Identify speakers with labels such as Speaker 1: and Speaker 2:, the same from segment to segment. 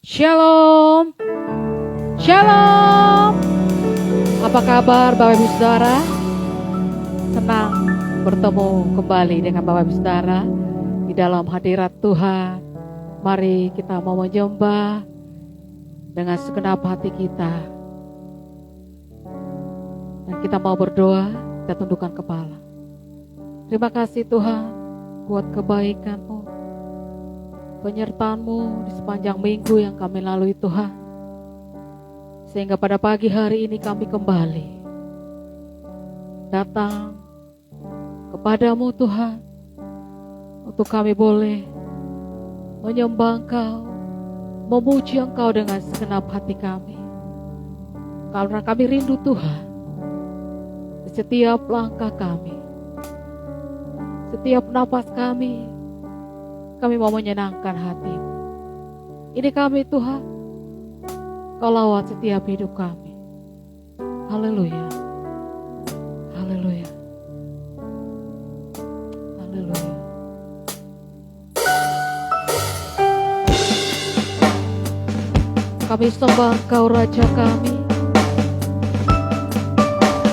Speaker 1: Shalom, Shalom. Apa kabar Bapak Ibu Saudara? Senang bertemu kembali dengan Bapak Ibu Saudara di dalam hadirat Tuhan. Mari kita mau menyembah dengan segenap hati kita. Dan kita mau berdoa, kita tundukkan kepala. Terima kasih Tuhan buat kebaikan-Mu, penyertaan-Mu di sepanjang minggu yang kami lalui Tuhan. Sehingga pada pagi hari ini kami kembali datang kepada-Mu Tuhan, untuk kami boleh menyembah Engkau, memuji Engkau dengan segenap hati kami. Karena kami rindu Tuhan, di setiap langkah kami, setiap napas kami mau menyenangkan hati-Mu. Ini kami Tuhan, Kau lawat setiap hidup kami. Haleluya, haleluya, haleluya. Kami sembah Engkau Raja kami.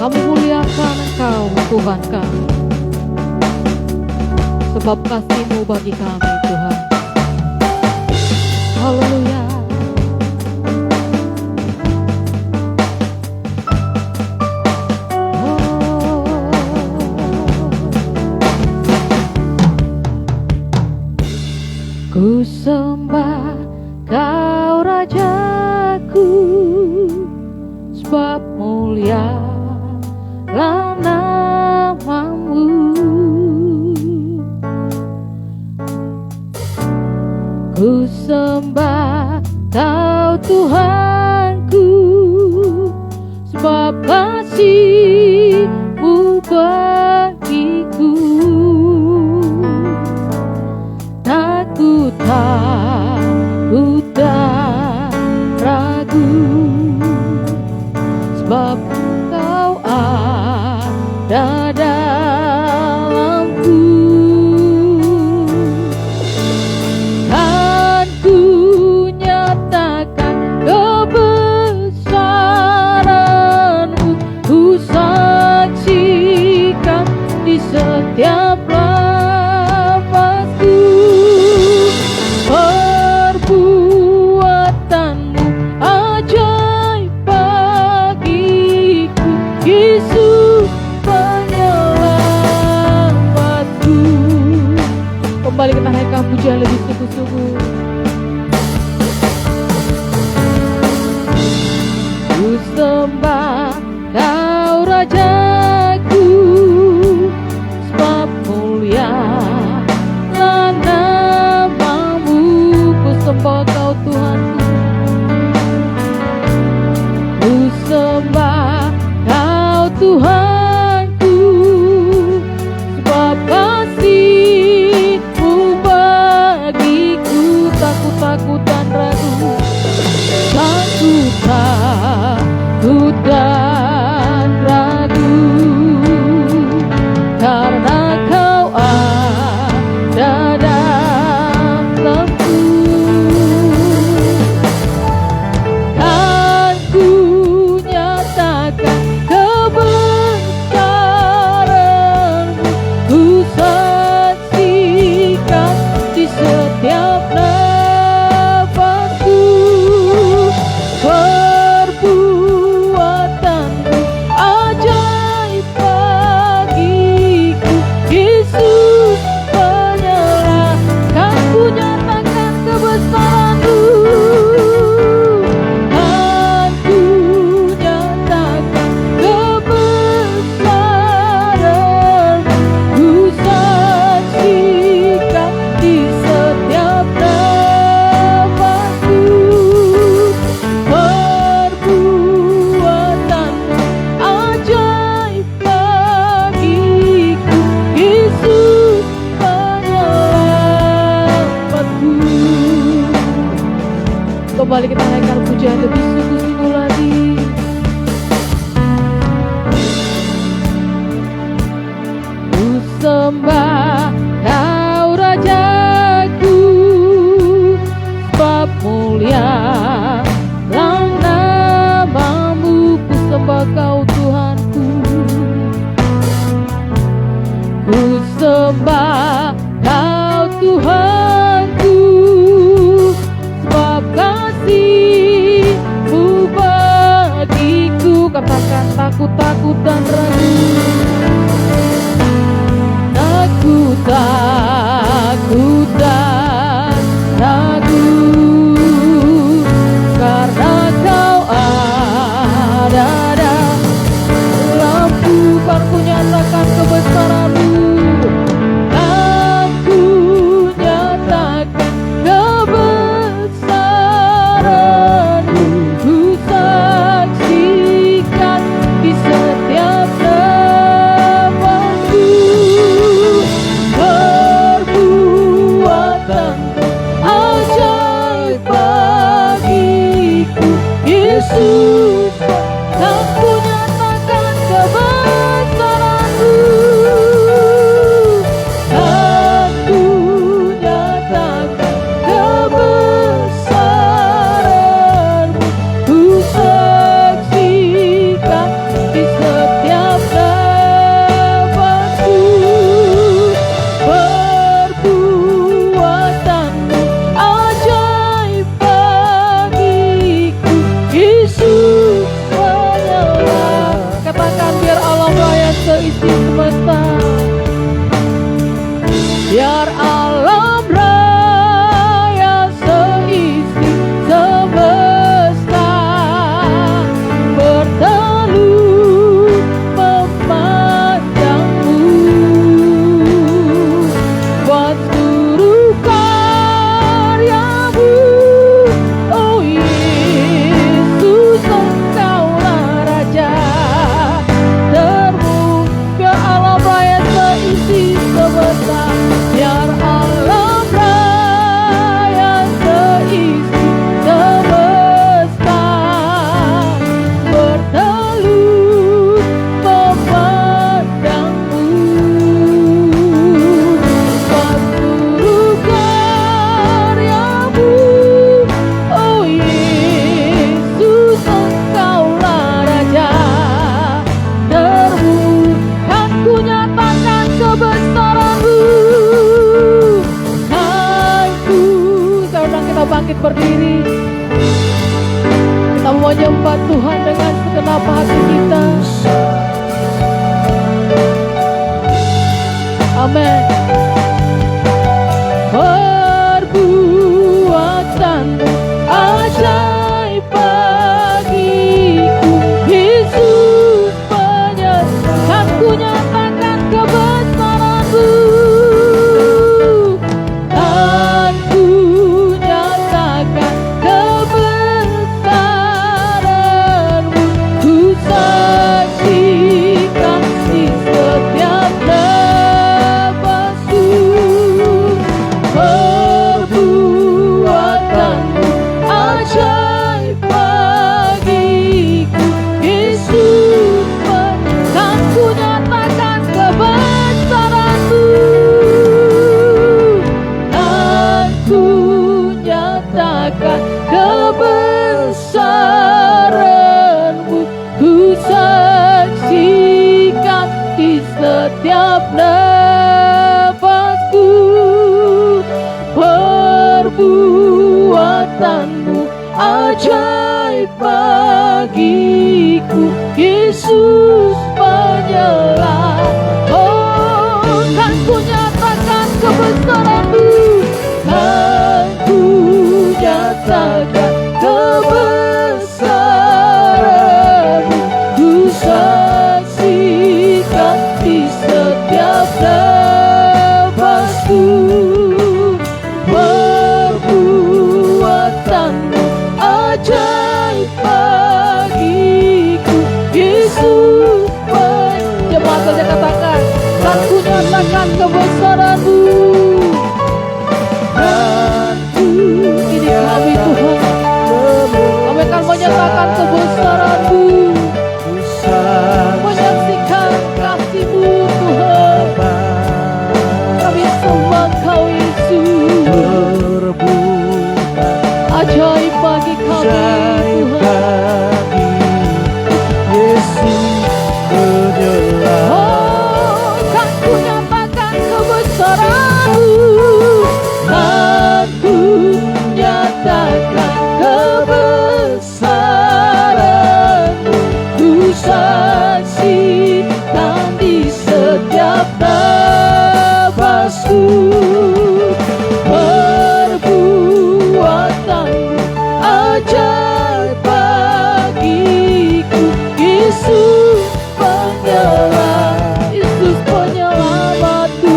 Speaker 1: Kami muliakan Engkau Tuhan kami, sebab kasih-Mu bagi kami Tuhan. Haleluya. Ku sembah Kau Rajaku, sebab mulialah nama-Mu. Ku sembah Kau Tuhanku, sebab kasih-Mu bagiku. Aku takut dan ragu, sebab Kau ada dalamku. Kan ku nyatakan kebesaran-Mu, ku saksikan di setiap perbuatan-Mu ajaib bagiku, Yesus penyelamatku. Kembali kita naikkan pujian lebih sungguh-sungguh. Ku sembah Kau Rajaku, sebab mulia nama-Mu. Ku sembah Kau Tuhanku, ku sembah Kau Tuhanku, sebab kasih-Mu bagiku. Takut dan ragu, takut dan ragu, karena Kau ada dalamku. Kan ku nyatakan kebesaran-Mu, ku saksikan di setiap nafasku. Perbuatan-Mu ajaib bagiku, Yesus penyerahkan. Ku nyatakan kebesaran-Mu, kan ku nyatakan kebesaran-Mu, ku saksikan di setiap nafasku. Perbuatan-Mu ajaib bagiku, Yesus penyelamatku. Kembali kita naikkan pujian lebih sungguh-sungguh lagi. Ku sembah Kau Rajaku, sebab mulia sembah Kau Tuhanku, sebab kasih-Mu bagiku. Katakan takut dan ragu. Takut dan ragu, karena Kau ada dalamku. Kan ku nyatakan kebesaran-Mu, kan ku nyatakan kebesaran-Mu. Ku saksikan di setiap nafasku, perbuatan-Mu ajaib bagiku. Yesus, kan ku nyatakan kebesaran-Mu, kan ku nyatakan kebesaran-Mu. Ku saksikan di setiap nafasku, perbuatan-Mu ajaib bagiku. Yesus hanyalah, katakan biar alam raya seisi semesta, biar alam raya seisi semesta bertelut memandang-Mu. Buat seluruh karya-Mu, oh Yesus, Engkaulah Raja termu. Biar alam raya seisi semesta, biar alam raya seisi semesta bertelut memandang-Mu. Buat seluruh karya-Mu, oh Yesus, Engkaulah Raja termu. Kan ku nyatakan kebesaran-Mu, kan ku. Sekarang kita bangkit berdiri, kita mau menyembah Tuhan dengan segenap hati kita. Amin. Perbuatan-Mu ajaib bagiku. Yesus penyertaan, kan ku nyatakan kebesaran-Mu, kan ku nyatakan kebesaran-Mu. Ku saksikan di setiap nafasku, perbuatan-Mu ajaib bagiku. Yesus, kan ku nyatakan kebesaran-Mu, kan ku nyatakan kebesaran-Mu. Ku saksikan di setiap nafasku, perbuatan-Mu ajaib bagiku. Yesus penyerah, oh kan ku nyatakan kebesaran-Mu, kan ku nyatakan kebesaran-Mu. Ku saksikan di setiap nafasku, perbuatan-Mu ajaib bagiku. Yesus, jemaat saja katakan, kan ku nyatakan kebesaran-Mu, kan ku. Ini kami Tuhan, kami akan menyatakan kebesaran-Mu, menyaksikan kasih-Mu Tuhan. Kami sembah Kau Yesus, ajaib bagi kami Tuhan. Yesus menyerah, oh kan ku nyatakan kebesaran kebesaran-Mu. Aku nyatakan kebesaran-Mu. Ku saksikan di setiap nafasku. Perbuatan-Mu ajaib bagiku. Yesus penyelamat, Yesus penyelamatku.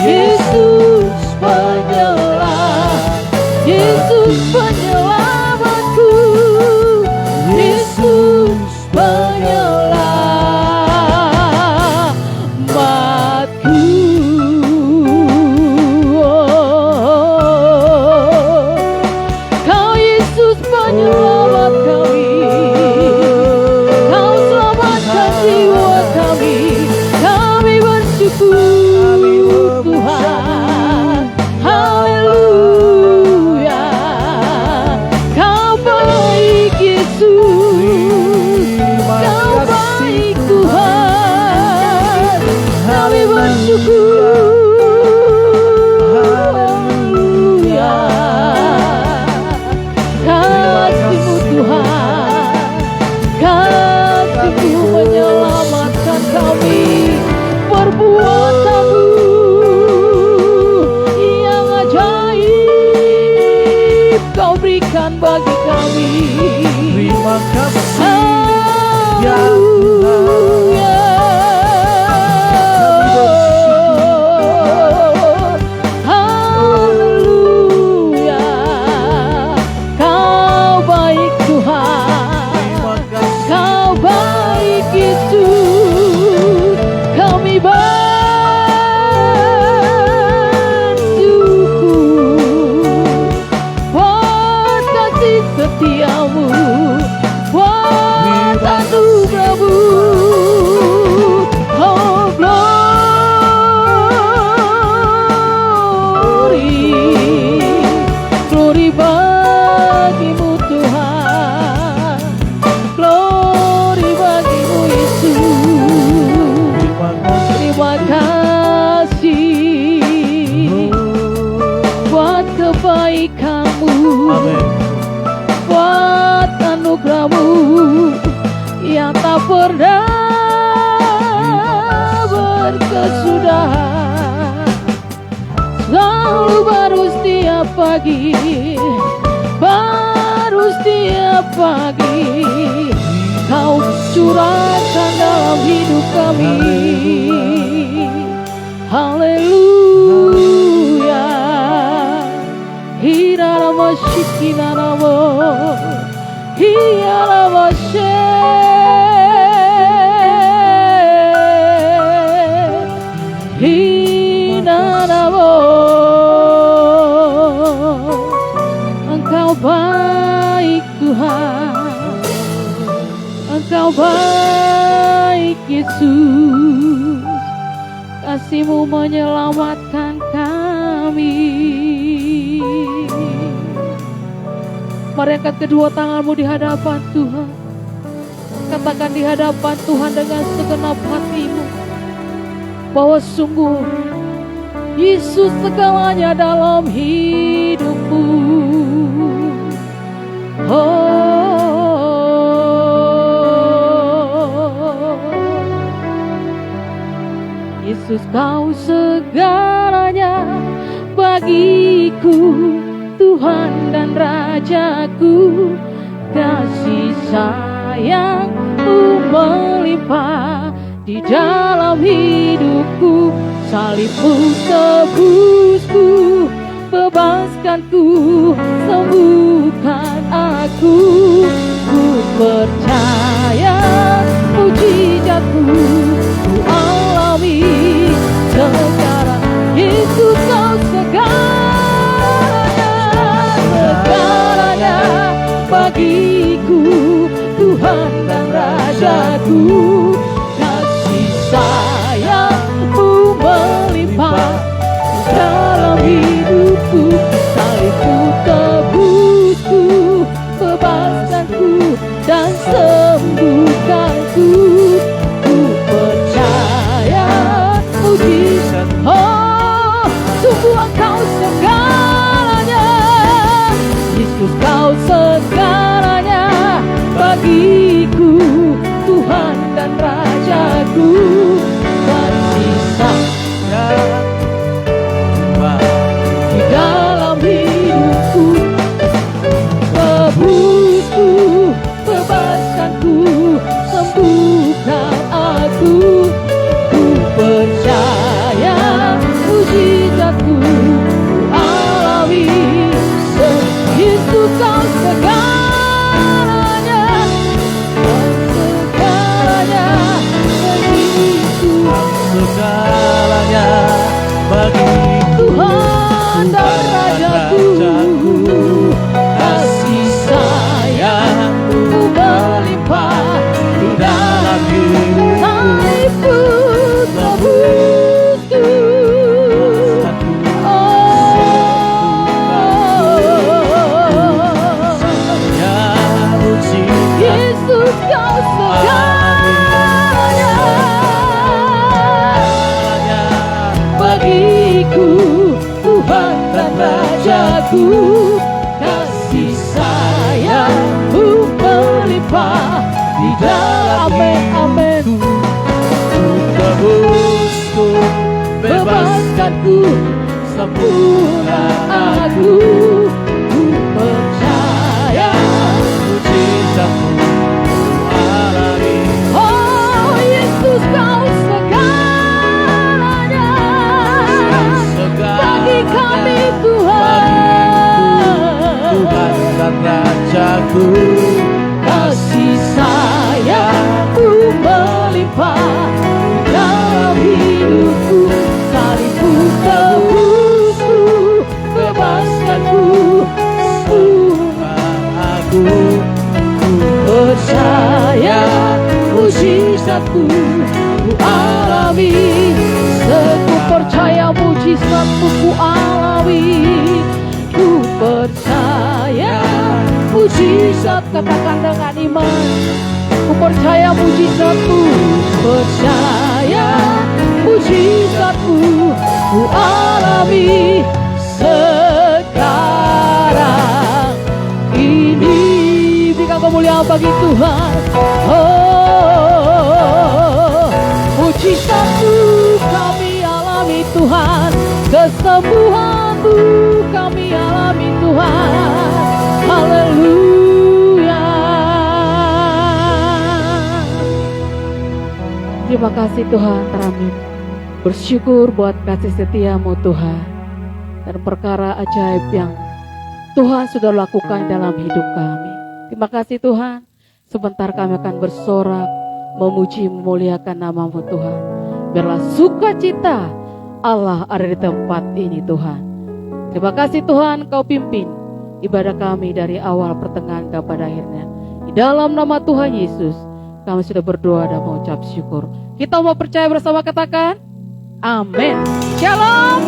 Speaker 1: Yesus penyelamat, Yesus penyelamatku. Yesus penyelamatku. Kau Yesus penyelamat kami. Kau selamatkan jiwa kami. Kami bersyukur Tuhan. Haleluya. Kau baik Yesus. Kau baik Tuhan. Kami bersyukur. Haleluya. Kasih-Mu Tuhan. Kasih-Mu menyelamatkan kami. Perbuatan-Mu yang ajaib Kau berikan bagi kami.
Speaker 2: Terima kasih ya
Speaker 1: Haleluya. Haleluya. Kau baik Tuhan.
Speaker 2: Terima kasih.
Speaker 1: Kau baik Yesus. Kami bersyukur buat kasih setia-Mu, buat anugerah-Mu. Oh glory bagi-Mu Tuhan. Glory bagi-Mu Yesus. Terima kasih buat kebaikan-Mu,
Speaker 2: Amin.
Speaker 1: buat anugerah-Mu yang tak pernah berkesudahan. Selalu baru setiap pagi, baru setiap pagi Kau curahkan dalam hidup kami. Haleluya. Hirarama shikinaramo, hirarama hinaramo. Engkau baik Tuhan. Engkau baik Yesus. Kasih-Mu menyelamatkan kami. Mari angkat kedua tanganmu di hadapan Tuhan. Katakan di hadapan Tuhan dengan segenap hatimu bahwa sungguh Yesus segalanya dalam hidupmu. Yesus Kau segalanya bagiku, Tuhan dan Rajaku. Kasih sayang-Mu melimpah di dalam hidupku. Salib-Mu tebusku, bebaskanku, sembuhkan aku. Ku percaya mujizat-Mu ku alami sekarang. Yesus Kau segalanya bagiku, Tuhan dan Rajaku. Kasih sayang-Mu melimpah dalam hidupku. Salib-Mu tebusku, bebaskanku dan sembuhkanku. Ku Kau segalanya bagiku, Tuhan dan Rajaku. Kasih sayang di dalam hidupku, tebusku, bebaskanku, sembuhkan aku. Ku percaya mujizatku ku alami. Yesus kau segalanya, kau segalanya bagiku,
Speaker 2: segalanya bagi
Speaker 1: Tuhan dan Rajaku. Kasih sayangmu melimpah di dalam hidupku, salibku tebusku. Yesus kau segalanya bagiku, Tuhan dan Rajaku. Kasih sayangmu melimpah di dalam hidupku, tebusku, bebaskanku, sembuhkan aku. Ku percaya mujizatmu alami. Oh Yesus kau segalanya bagi kami Tuhan,
Speaker 2: Tuhan dan Rajaku.
Speaker 1: Kasih sayangmu melimpah dalam hidupku, salibku tebusku, bebaskanku, sembuhkan aku. Ku percaya mujizatku ku alami. Ku percaya mujizatmu ku alami. Ku percaya mujizat, katakan dengan iman. Ku percaya mujizatmu, percaya mujizatmu ku alami sekarang ini. Berikan kemuliaan bagi Tuhan. Oh, mujizatmu kami alami Tuhan, kesembuhanmu kami alami Tuhan. Haleluya. Terima kasih Tuhan, kami bersyukur buat kasih setiamu Tuhan, dan perkara ajaib yang Tuhan sudah lakukan dalam hidup kami. Terima kasih Tuhan. Sebentar kami akan bersorak, memuji, memuliakan namamu Tuhan. Biarlah sukacita Allah ada di tempat ini Tuhan. Terima kasih Tuhan, Kau pimpin ibadah kami dari awal pertengahan kepada akhirnya. Di dalam nama Tuhan Yesus kami sudah berdoa dan mengucap syukur. Kita mau percaya bersama, katakan amin. Shalom.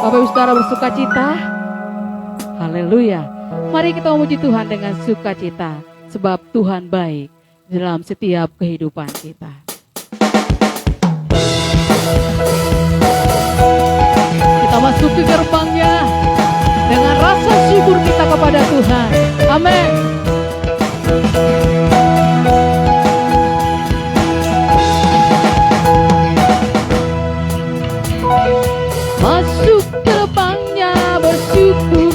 Speaker 1: Bapak Ibu Saudara bersukacita. Haleluya. Mari kita memuji Tuhan dengan sukacita, sebab Tuhan baik dalam setiap kehidupan kita. Kita masuk ke gerbangnya dengan rasa syukur kita kepada Tuhan. Amin. Masuk gerbangnya bersyukur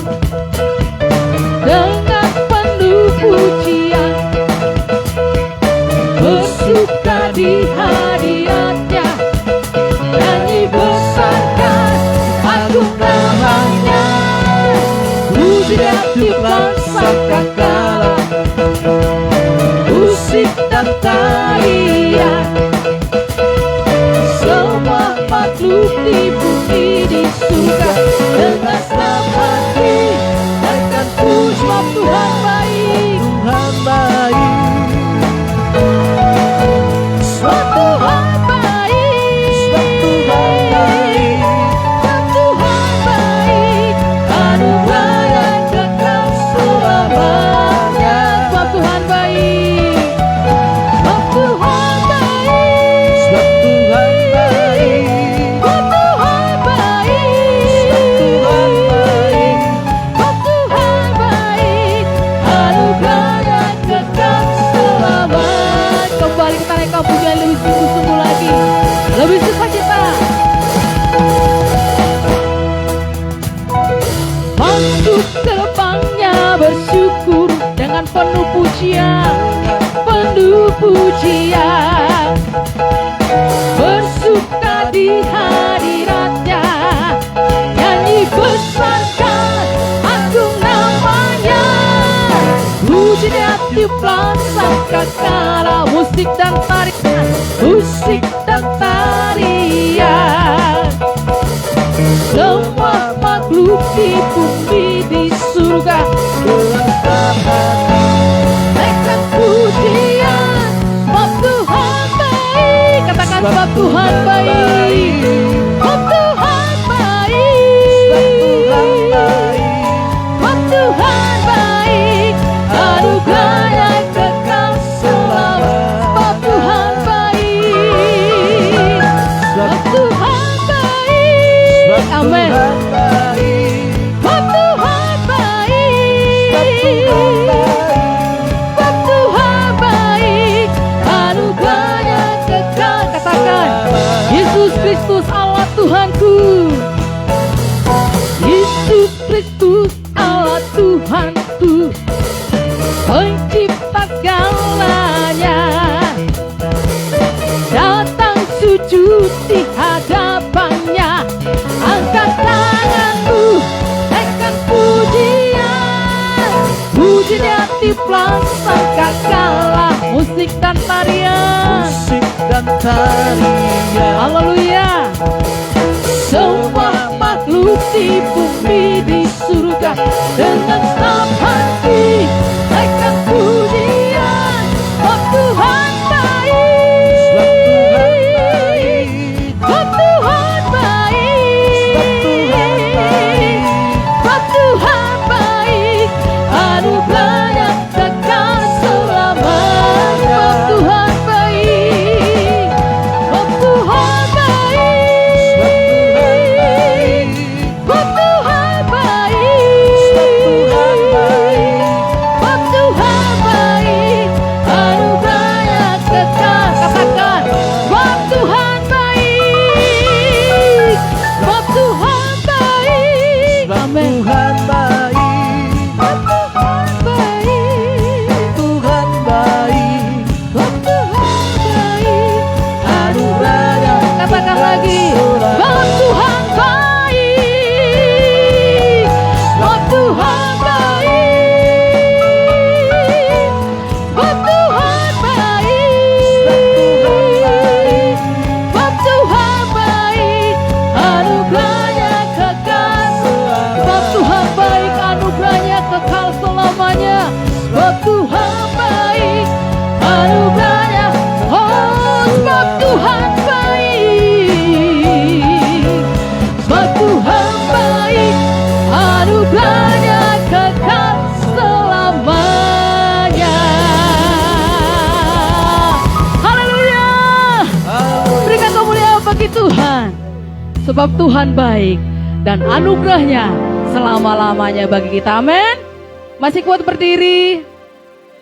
Speaker 1: dengan penuh pujian, bersuka di hadiratnya, nyanyi besarkan agung namanya. Puji hati bangsa kakala, musik dan tarian, semua makhluk di bumi di surga dengan senang hati akan puji Tuhan baik.
Speaker 2: Tuhan baik,
Speaker 1: Tuhan baik,
Speaker 2: Tuhan baik,
Speaker 1: Tuhan baik, anugerah yang kekal selamanya. Tuhan baik, Tuhan baik, pujian, penuh pujian, bersuka di hadiratnya, nyanyi besarkan agung namanya, pujinya tiuplah sangkakala, musik dan tarian, musik dan tarian. Semua makhluk di bumi di surga naikkan pujian, sebab Tuhan baik. Katakan sebab Tuhan baik, sebab Tuhan baik, sebab Tuhan baik, anugerahnya kekal selamanya. Sebab Tuhan baik, sebab Tuhan baik, amin. Sebab Tuhan baik, sebab Tuhan baik, anugerahnya kekal. Katakan, Yesus Kristus Allah Tuhanku, Yesus Kristus Allah Tuhanku, pencipta segalanya, datang sujud di hadapannya, angkat tanganmu, naikkan pujian, pujinya tiuplah sangkakala, musik dan tarian,
Speaker 2: musik dan tarian.
Speaker 1: haleluya. Semua makhluk di bumi di surga dengan senang hati naikkan pujian, sebab Tuhan baik, sebab Tuhan baik, sebab Tuhan baik, anugerahnya kekal selamanya. Sebab Tuhan baik, sebab Tuhan baik, sebab Tuhan baik, sebab Tuhan baik, anugerahnya kekal. Katakan, sebab Tuhan baik, sebab Tuhan baik, amin.
Speaker 2: Tuhan baik,
Speaker 1: Sebab Tuhan baik,
Speaker 2: Tuhan baik,
Speaker 1: sebab Tuhan baik, anugerahnya. Katakan lagi, sebab Tuhan baik, sebab Tuhan baik, sebab Tuhan baik, sebab Tuhan baik, anugerahnya kekal. Sebab Tuhan baik, anugerahnya kekal selamanya. Sebab Tuhan baik, anugerahnya, oh sebab Tuhan baik, sebab Tuhan baik, anugerahnya kekal selamanya. Haleluya. Berikan kemuliaan bagi Tuhan, sebab Tuhan baik dan anugerahnya selama-lamanya bagi kita. Amin. Masih kuat berdiri?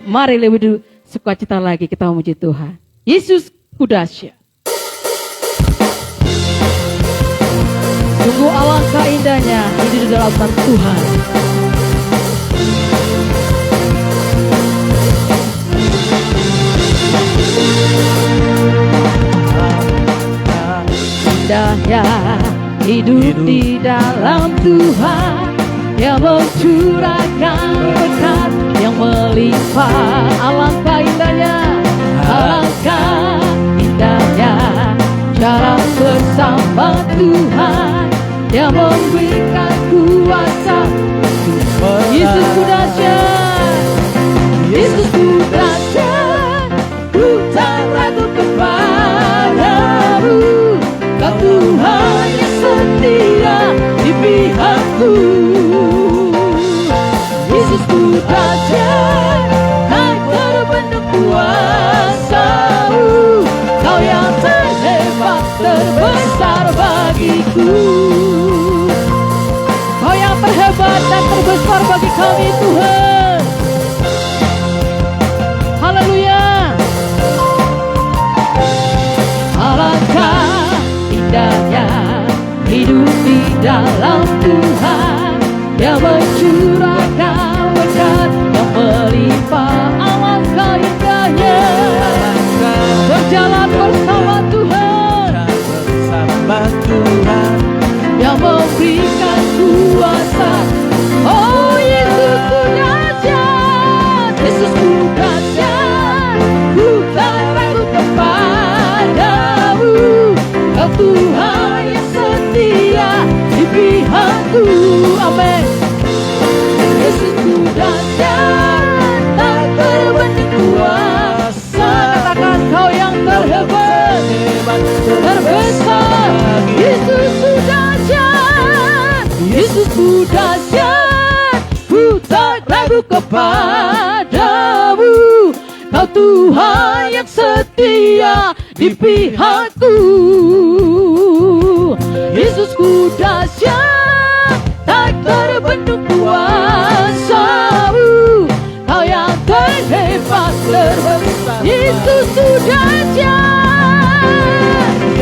Speaker 1: Mari lebih sukacita lagi kita memuji Tuhan. Yesus Kudasya. Sungguh alangkah indahnya hidup di dalam Tuhan. Indahnya hidup di dalam Tuhan, yang mencurahkan berkat yang melimpah. Alangkah indahnya, alangkah indahnya cara bersama Tuhan yang memberikan kuasa. Yesus Kudasya, Yesus Kudasya, ku tak ragu kepadamu. Kau Tuhan yang setia di pihakku. Yesus Kudasya, naik terbentuk kuasa-Mu. Kau yang terhebat, terbesar bagiku. Kau yang terhebat dan terbesar bagi kami Tuhan. Haleluya. Alangkah indahnya hidup di dalam Tuhan, yang mencurahkan berkat yang melimpah.
Speaker 2: firman Tuhan
Speaker 1: yang memberikan kuasa. Oh, Yesus ku dahsyat, Yesus ku dahsyat, ku tak ragu kepadamu. Kau Tuhan yang setia di pihakku. Amin. Yesus ku dahsyat, tak terbanding kuasa. Katakan kau yang terhebat, terbesar. Yesus ku dahsyat, Yesus ku dahsyat, ku tak ragu kepadamu. Kau Tuhan yang setia di pihakku. Yesus ku dahsyat, tak terbendung kuasa-Mu. Kau yang terhebat, terbesar. Yesus ku dahsyat,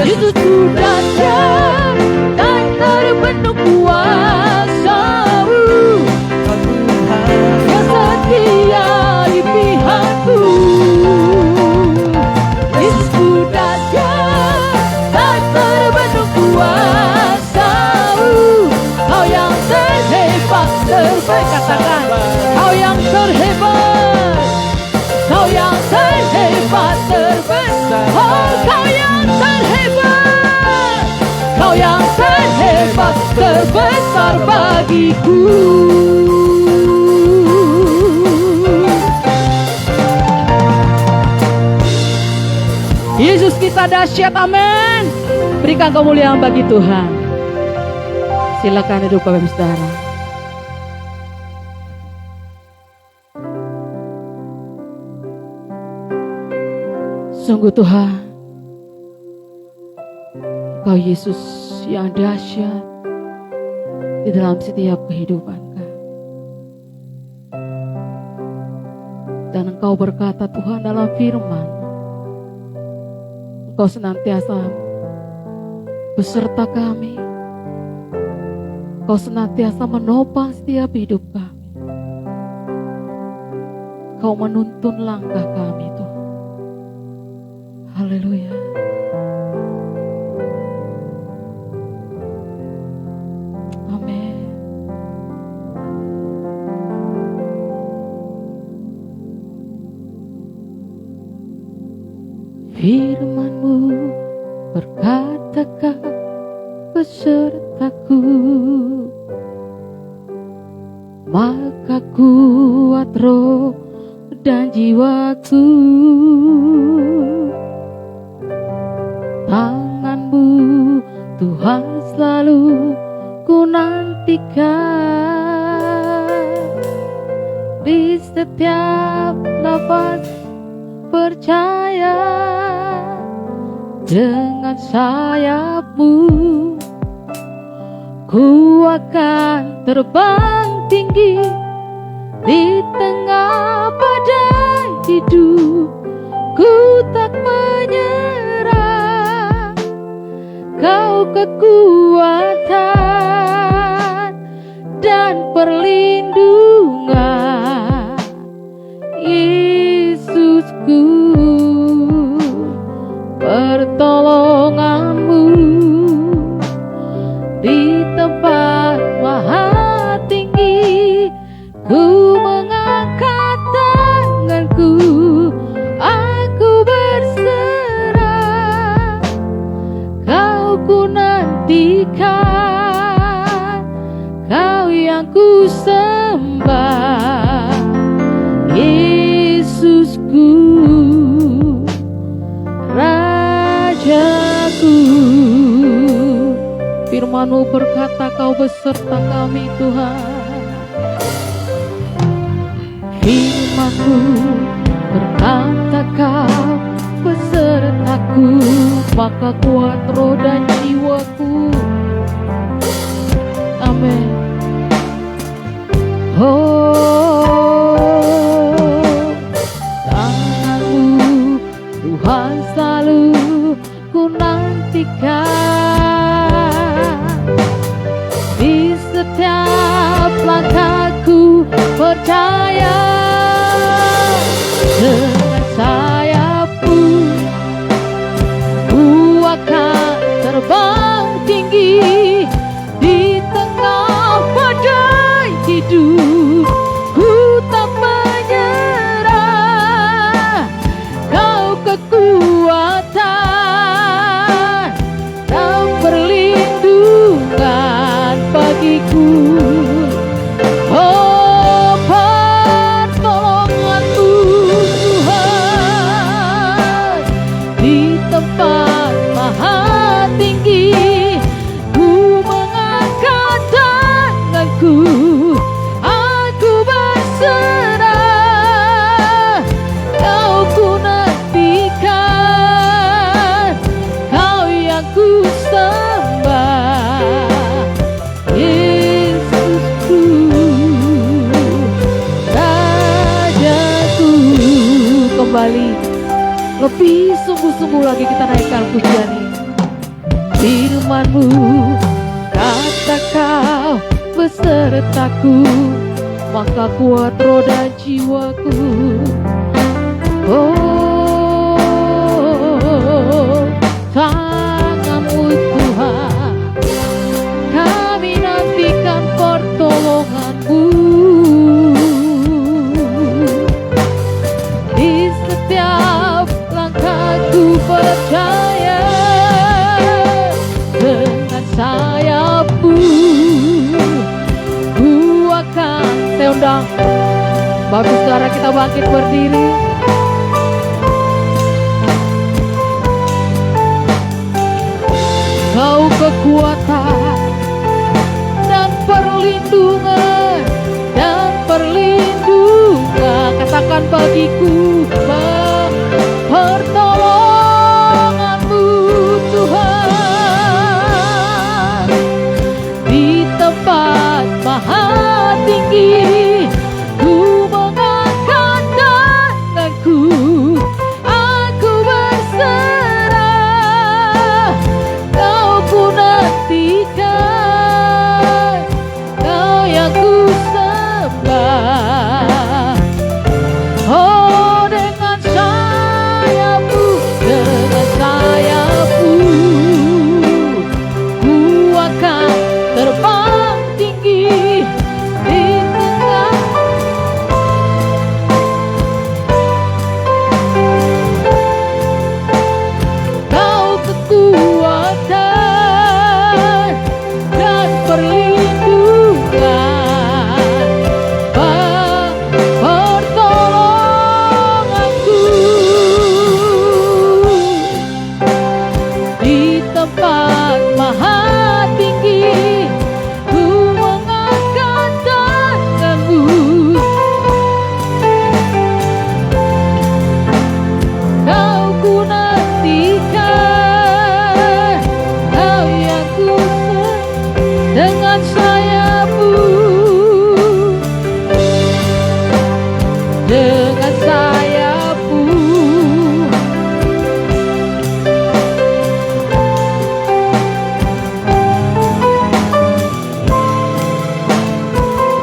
Speaker 1: Yesus ku dahsyat, tak terbendung kuasa-Mu.
Speaker 2: Kau Tuhan
Speaker 1: Yang setia di pihakku. Yesus ku dahsyat, tak terbendung kuasa-Mu. Kau yang terhebat, terbaik. Katakan, kau yang terhebat, kau yang terhebat, terbesar. Oh, kau yang terhebat, kau yang terhebat, terbesar bagiku. Yesus kita dahsyat, amin. Berikan kemuliaan bagi Tuhan. Silakan duduk Bapak Ibu Saudara. Sungguh Tuhan, Engkau Yesus yang dahsyat di dalam setiap kehidupan kami. Dan Engkau berkata Tuhan dalam firman, Engkau senantiasa beserta kami. Engkau senantiasa menopang setiap hidup kami. Engkau menuntun langkah kami Tuhan. Haleluya. Amin. Firman-Mu berkata Kau besertaku, maka kuat roh dan jiwaku. Tangan-Mu Tuhan selalu ku nantikan, di setiap nafas percaya. Dengan sayap-Mu ku akan terbang tinggi di tengah badai hidup. Ku tak menyerah, Kau kekuatan dan perlindungan, Yesusku. Pertolongan-Mu di tempat maha tinggi. Ku mengangkat tanganku, aku berserah. Kau ku nantikan, Kau yang ku sembah, Yesusku, Rajaku. Firman-Mu berkata Kau beserta kami Tuhan. Firman-Mu berkata Kau besertaku, maka kuat roh dan jiwaku. Amin. Oh, tangan-Mu Tuhan selalu ku nantikan, di setiap langkahku percaya. Dengan sayap-Mu ku akan terbang tinggi di tengah badai hidup. Ku tak menyerah, Kau kekuatan dan perlindungan bagiku. Oh, pertolonganmu Tuhan, di tempat maha tinggi, ku mengangkat tanganku, aku berserah. Kau ku nantikan, Kau yang ku sembah, Yesusku, Rajaku. Kembali lebih sungguh-sungguh lagi kita naikkan pujian ini. Firman-Mu kata Kau besertaku, maka kuat roh dan jiwaku. Oh, tangan-Mu Tuhan, kami nantikan pertolongan-Mu. Di setiap langkahku percaya, dengan sayap-Mu ku akan. Saya undang Bapak Saudara kita bangkit berdiri. Kau kekuatan dan perlindungan, katakan bagiku, pertolongan-Mu Tuhan, di tempat maha tinggi, ku mengangkat tanganku, aku berserah. Kau ku nantikan, Kau yang ku sembah. Oh, dengan sayap-Mu, ku akan terbang tinggi di tengah. Kau kekuatan dan perlindungan, pertolonganku di tempat maha tinggi, ku mengangkat tangan-Mu, Kau ku nantikan, Kau yang ku dengan sayap-Mu, dengan sayap-Mu.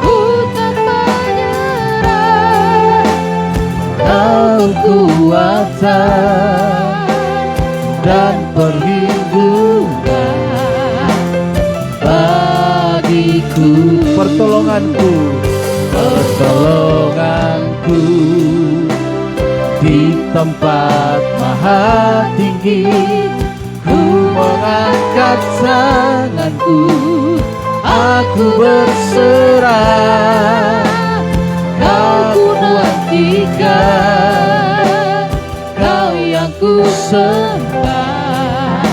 Speaker 1: Ku tak menyerah,
Speaker 2: Kau kekuatan dan perlindungan bagiku. Pertolonganku di tempat maha tinggi, ku mengangkat tanganku, aku berserah. Kau ku nantikan, Kau yang ku sembah,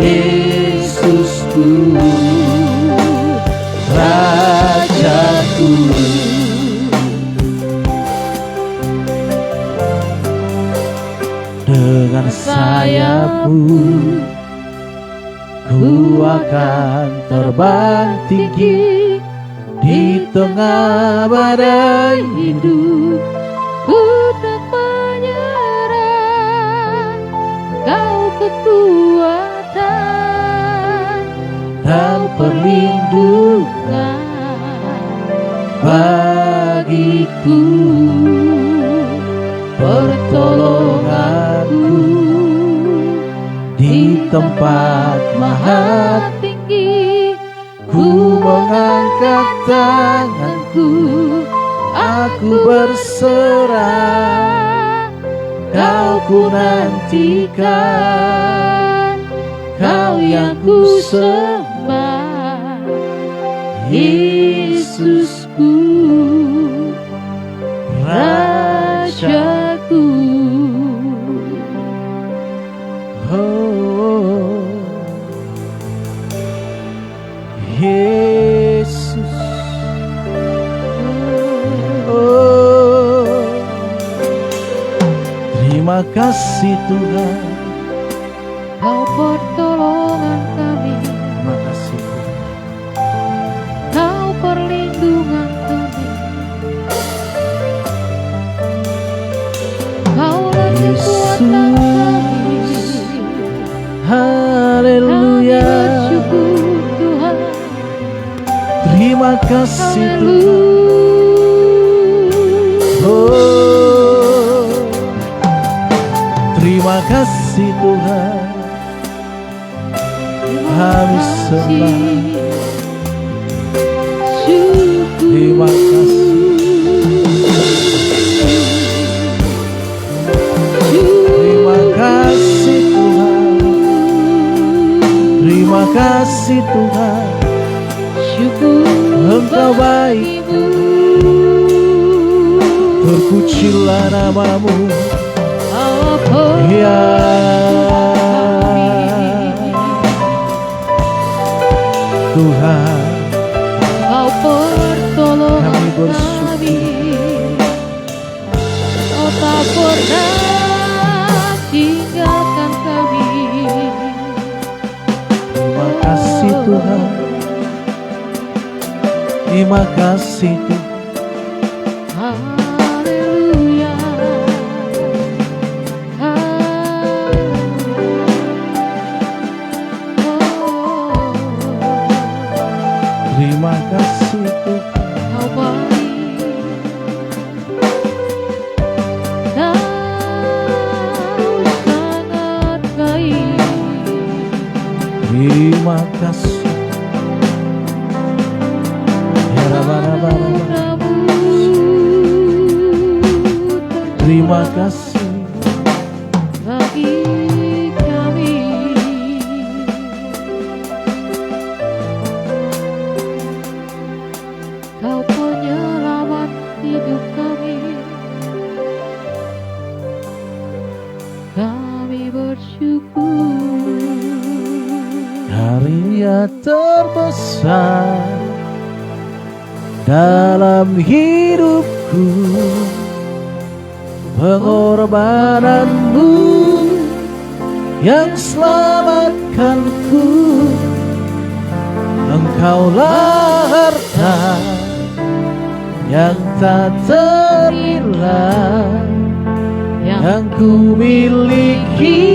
Speaker 2: Yesusku, Rajaku. Dengan sayap-Mu ku akan terbang tinggi di tengah badai hidup.
Speaker 1: Ku tak menyerah, Kau kekuatan
Speaker 2: Dan perlindungan bagiku, pertolonganku di tempat maha tinggi. tanganku, aku berserah. Kau ku nantikan, Kau yang ku sembah, Yesusku, Rajaku. Oh, Yesus. Oh, terima kasih Tuhan.
Speaker 1: Kau pertolongan kami,
Speaker 2: Terima kasih Tuhan.
Speaker 1: Kau perlindungan kami, Kaulah kekuatan kami.
Speaker 2: Haleluya.
Speaker 1: Kami bersyukur Tuhan.
Speaker 2: Terima kasih Tuhan.
Speaker 1: Haleluya.
Speaker 2: Oh, terima kasih Tuhan. Kami sembah. Terima kasih. Terima kasih Tuhan. Terima kasih Tuhan. Engkau baik, terpujilah namamu. Ya Tuhan,
Speaker 1: Kau pertolongan
Speaker 2: kami bersyukur.
Speaker 1: kami, Kau tak pernah tinggalkan kami.
Speaker 2: Terima kasih Tuhan. Terima kasih Tuhan.
Speaker 1: Haleluya.
Speaker 2: Terima kasih Tuhan.
Speaker 1: Kau baik, Kau sangat baik.
Speaker 2: Terima kasih. Ya Rabba-Rabba-Rabba. Terima kasih.
Speaker 1: Bagi kami, Kau penyelamat hidup kami. Kami bersyukur.
Speaker 2: Karya terbesar dalam hidupku, pengorbananmu yang selamatkanku. Engkaulah harta yang tak ternilai, yang ku miliki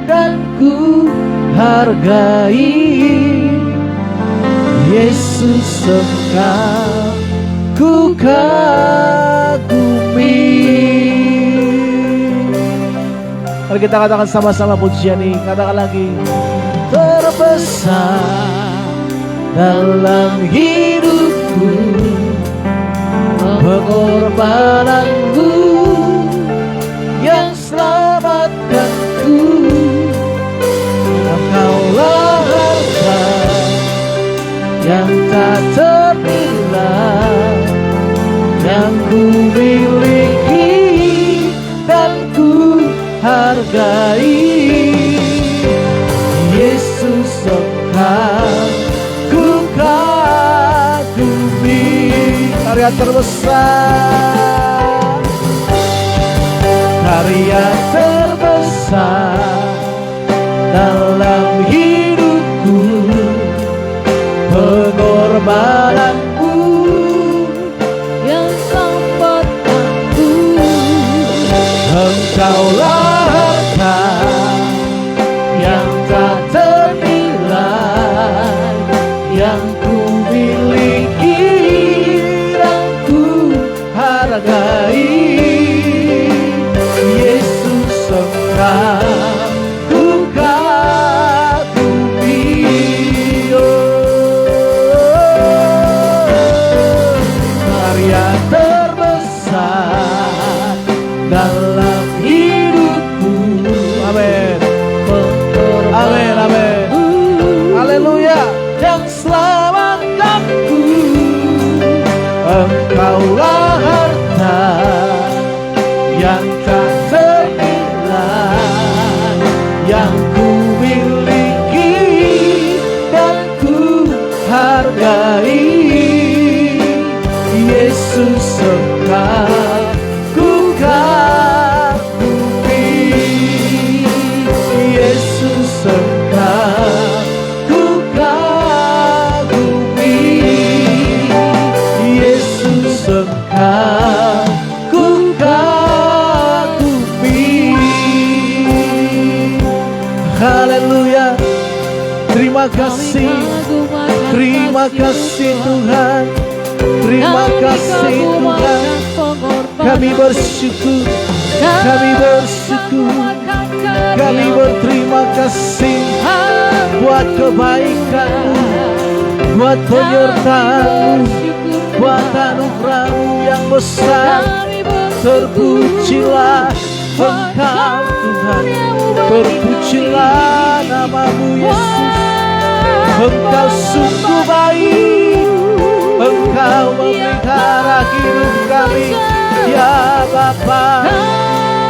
Speaker 2: dan ku hargai. Yesus, Engkau ku kagumi. Mari kita katakan sama-sama pujian ini. Katakan lagi. Terbesar dalam hidupku, pengorbananmu yang selamatkanku. Engkaulah harta yang tak ternilai, yang ku miliki dan ku hargai. Yesus, Engkau ku kagumi. Karya terbesar, karya terbesar dalam hidupku, pengorbananmu
Speaker 1: yang selamatkanku.
Speaker 2: Engkaulah harta yang tak ternilai, yang ku miliki dan ku hargai. Yesus, Engkau ku kagumi. Oh, Haleluya. Yang selamatkanku, Engkaulah harta yang tak ternilai, yang ku miliki dan ku hargai. Yesus Engkau ku kagumi, Yesus Engkau ku kagumi, Yesus Engkau ku kagumi. Haleluya. Terima kasih, terima kasih Tuhan, terima kasih Tuhan. Kami bersyukur, kami bersyukur, kami berterima kasih buat kebaikan-Mu, buat penyertaan-Mu, buat anugerah-Mu yang besar. Terpujilah Engkau Tuhan, terpujilah nama-Mu Yesus. Engkau sungguh baik, Engkau memelihara hidup kami, ya Bapa.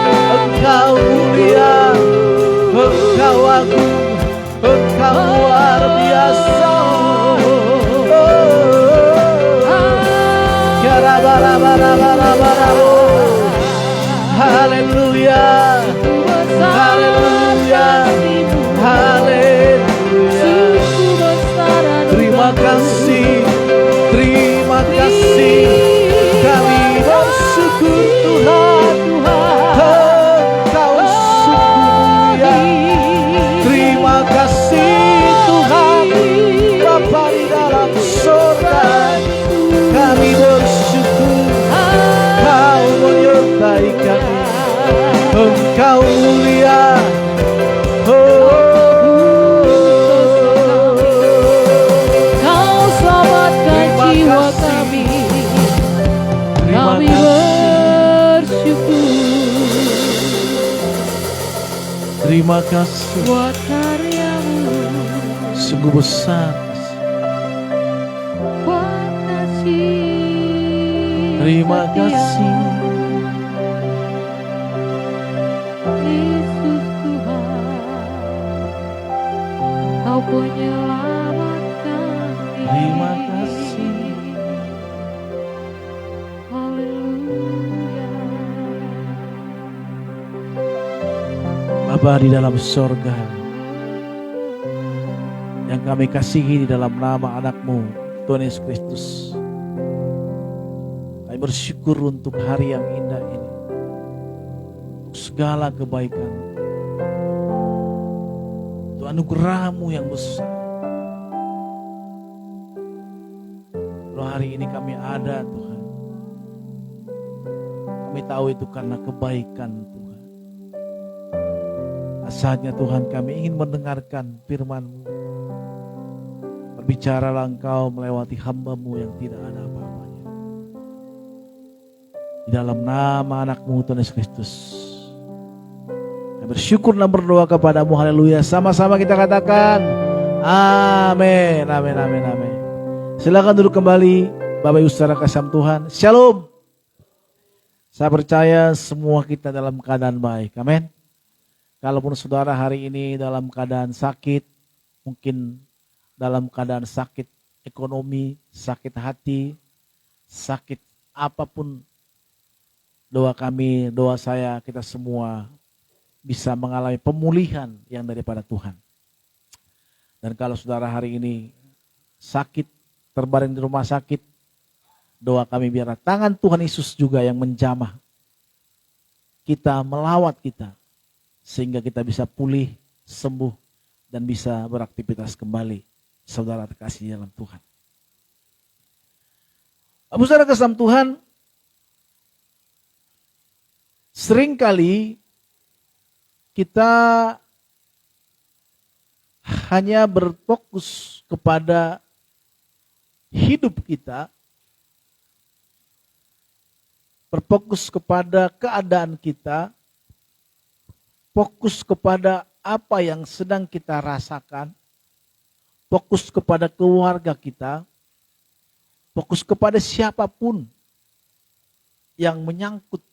Speaker 2: Engkau mulia, Engkau agung, Engkau luar biasa. Haleluya, haleluya, haleluya. Terima kasih, terima kasih. Kami bersyukur Tuhan, Engkau sungguh mulia. Terima kasih Tuhan, Bapa di dalam surga. Kami bersyukur Engkau menyertai kami, Engkau mulia.
Speaker 1: Jiwa kami, kami bersyukur.
Speaker 2: Terima kasih
Speaker 1: buat karya-Mu,
Speaker 2: sungguh besar.
Speaker 1: buat kasih.
Speaker 2: Terima kasih
Speaker 1: Yesus Tuhan, Kau penyelamat kami.
Speaker 2: Terima kasih. Bapa di dalam sorga, yang kami kasihi di dalam nama anak-Mu Tuhan Yesus Kristus, kami bersyukur untuk hari yang indah ini, untuk segala kebaikan, untuk anugerah-Mu yang besar. Kalau hari ini kami ada Tuhan, kami tahu itu karena kebaikan Tuhan. Saatnya Tuhan kami ingin mendengarkan firman-Mu. Berbicaralah Engkau melewati hamba-Mu yang tidak ada apa-apanya. Di dalam nama anak-Mu Tuhan Yesus Kristus, kami bersyukur dan berdoa kepada-Mu. Haleluya. Sama-sama kita katakan amin, amin, amin, amin. Silakan duduk kembali Bapak Ibu Saudara kasih Tuhan. Shalom. Saya percaya semua kita dalam keadaan baik. Amin. Kalaupun saudara hari ini dalam keadaan sakit, mungkin dalam keadaan sakit ekonomi, sakit hati, sakit apapun, doa kami, doa saya, kita semua bisa mengalami pemulihan yang daripada Tuhan. Dan kalau saudara hari ini sakit, terbaring di rumah sakit, doa kami biarlah tangan Tuhan Yesus juga yang menjamah kita, melawat kita, sehingga kita bisa pulih, sembuh, dan bisa beraktivitas kembali. Saudara terkasih dalam Tuhan. Saudara kasih Tuhan, seringkali kita hanya berfokus kepada hidup kita, berfokus kepada keadaan kita, fokus kepada apa yang sedang kita rasakan, fokus kepada keluarga kita, fokus kepada siapapun yang menyangkut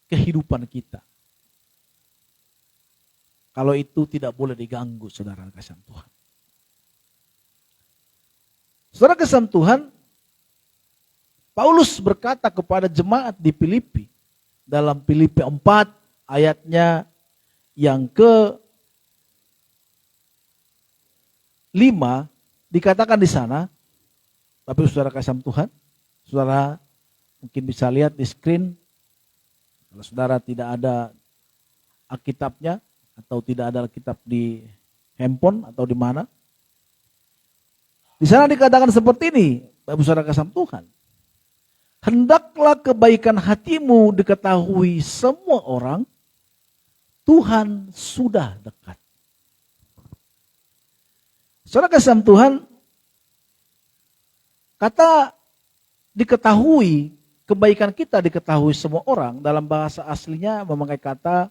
Speaker 2: kehidupan kita. Kalau itu tidak boleh diganggu, saudara kasih Tuhan. Saudara kasih Tuhan, Paulus berkata kepada jemaat di Filipi, dalam Filipi 4 ayatnya yang ke-5, dikatakan di sana, tapi saudara kasih Tuhan, saudara mungkin bisa lihat di screen, kalau saudara tidak ada Alkitabnya, atau tidak ada Alkitab di handphone atau di mana, di sana dikatakan seperti ini, Bapak saudara kasih Tuhan. Hendaklah kebaikan hatimu diketahui semua orang, Tuhan sudah dekat. Saudara kasih Tuhan, kata diketahui, kebaikan kita diketahui semua orang, dalam bahasa aslinya memakai kata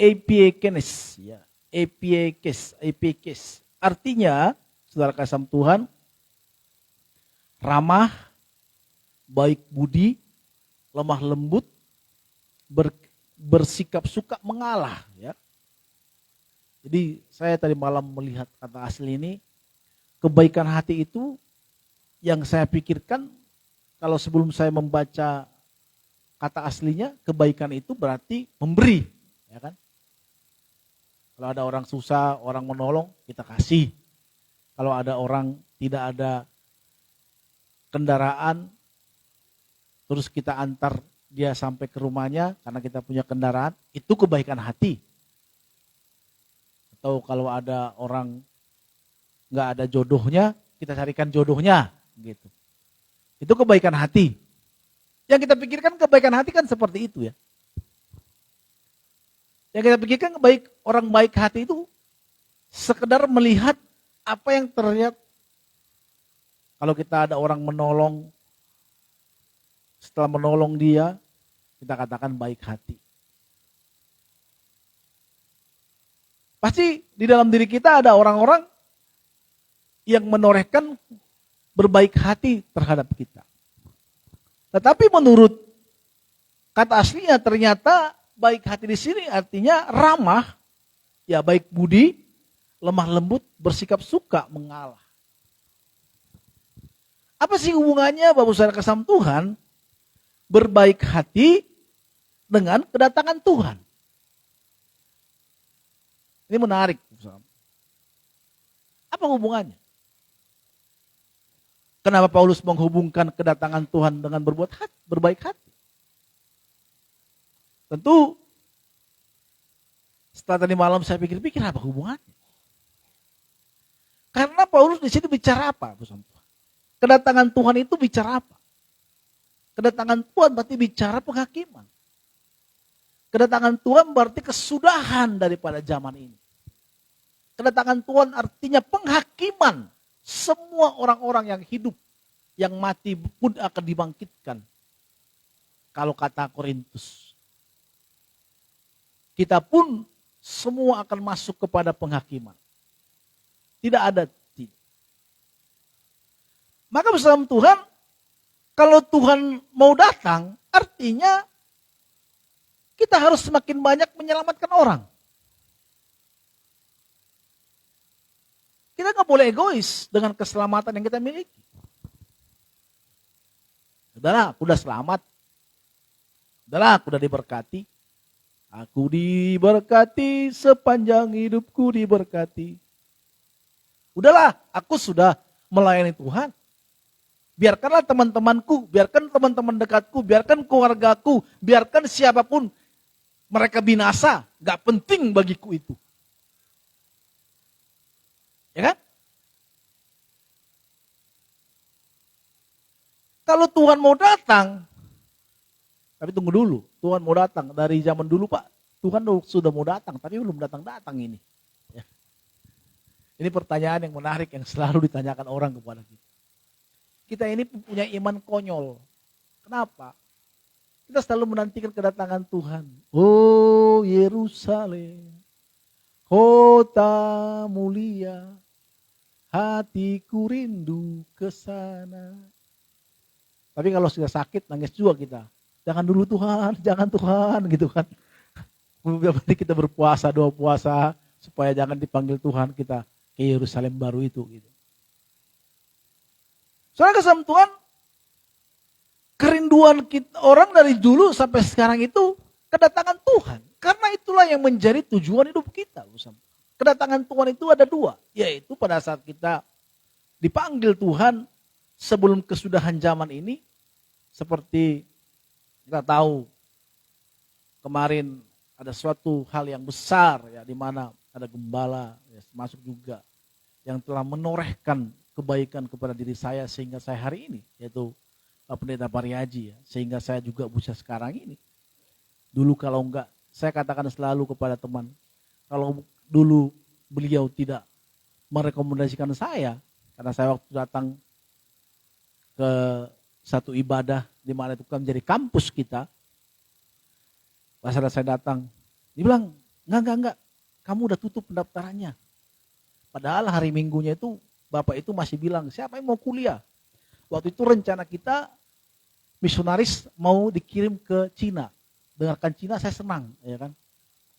Speaker 2: epiekenes, ya, epikes. Artinya, saudara kasih Tuhan, ramah, baik budi, lemah lembut, bersikap suka mengalah, ya. Jadi saya tadi malam melihat kata asli ini, kebaikan hati itu yang saya pikirkan kalau sebelum saya membaca kata aslinya, kebaikan itu berarti memberi, ya kan? Kalau ada orang susah, orang menolong, kita kasih. Kalau ada orang tidak ada kendaraan, terus kita antar dia sampai ke rumahnya karena kita punya kendaraan, itu kebaikan hati. Atau kalau ada orang nggak ada jodohnya, kita carikan jodohnya, gitu. Itu kebaikan hati. Yang kita pikirkan kebaikan hati kan seperti itu, ya. Yang kita pikirkan orang baik hati itu sekedar melihat apa yang terlihat. Kalau kita ada orang menolong, setelah menolong dia, kita katakan baik hati. Pasti di dalam diri kita ada orang-orang yang menorehkan berbaik hati terhadap kita. Tetapi menurut kata aslinya ternyata baik hati di sini artinya ramah, ya, baik budi, lemah lembut, bersikap suka mengalah. Apa sih hubungannya Bapak Saudara kasih Tuhan berbaik hati dengan kedatangan Tuhan? Ini menarik. Apa hubungannya? Kenapa Paulus menghubungkan kedatangan Tuhan dengan berbaik hati? Tentu setelah tadi malam saya pikir-pikir apa hubungannya? Karena Paulus di sini bicara apa? Kedatangan Tuhan itu bicara apa? Kedatangan Tuhan berarti bicara penghakiman. Kedatangan Tuhan berarti kesudahan daripada zaman ini. Kedatangan Tuhan artinya penghakiman. Semua orang-orang yang hidup, yang mati pun akan dibangkitkan. Kalau kata Korintus. Kita pun semua akan masuk kepada penghakiman. Tidak ada tidak. Maka bersama Tuhan, kalau Tuhan mau datang, artinya kita harus semakin banyak menyelamatkan orang. Kita nggak boleh egois dengan keselamatan yang kita miliki. Udahlah, aku udah selamat. Udahlah, aku udah diberkati. Aku diberkati sepanjang hidupku diberkati. Udahlah, aku sudah melayani Tuhan. Biarkanlah teman-temanku, biarkan teman-teman dekatku, biarkan keluargaku, biarkan siapapun mereka binasa. Gak penting bagiku itu. Ya kan? Kalau Tuhan mau datang, tapi tunggu dulu, Tuhan mau datang dari zaman dulu Pak, Tuhan sudah mau datang, tapi belum datang-datang ini. Ya. Ini pertanyaan yang menarik yang selalu ditanyakan orang kepada kita. Kita ini punya iman konyol. Kenapa? Kita selalu menantikan kedatangan Tuhan. Oh Yerusalem, Kota mulia, hatiku rindu ke sana. Tapi kalau sudah sakit, nangis juga kita. Jangan dulu Tuhan, jangan Tuhan, gitu kan. Berarti kita berpuasa, doa puasa, supaya jangan dipanggil Tuhan, kita ke Yerusalem baru itu. Gitu. Soalnya kesam Tuhan, kerinduan kita, orang dari dulu sampai sekarang itu kedatangan Tuhan. Karena itulah yang menjadi tujuan hidup kita. Kedatangan Tuhan itu ada dua. Yaitu pada saat kita dipanggil Tuhan sebelum kesudahan zaman ini. Seperti kita tahu kemarin ada suatu hal yang besar ya, di mana ada gembala ya, masuk juga yang telah menorehkan kebaikan kepada diri saya sehingga saya hari ini, yaitu Pak Pendeta Pariaji ya, sehingga saya juga bisa sekarang ini. Dulu kalau enggak, saya katakan selalu kepada teman, kalau dulu beliau tidak merekomendasikan saya, karena saya waktu datang ke satu ibadah di mana itu kan menjadi kampus kita, pas saya datang, dia bilang, enggak, kamu udah tutup pendaftarannya. Padahal hari Minggunya itu, Bapak itu masih bilang, siapa yang mau kuliah? Waktu itu rencana kita, misionaris mau dikirim ke Cina. Dengarkan Cina saya senang, ya kan.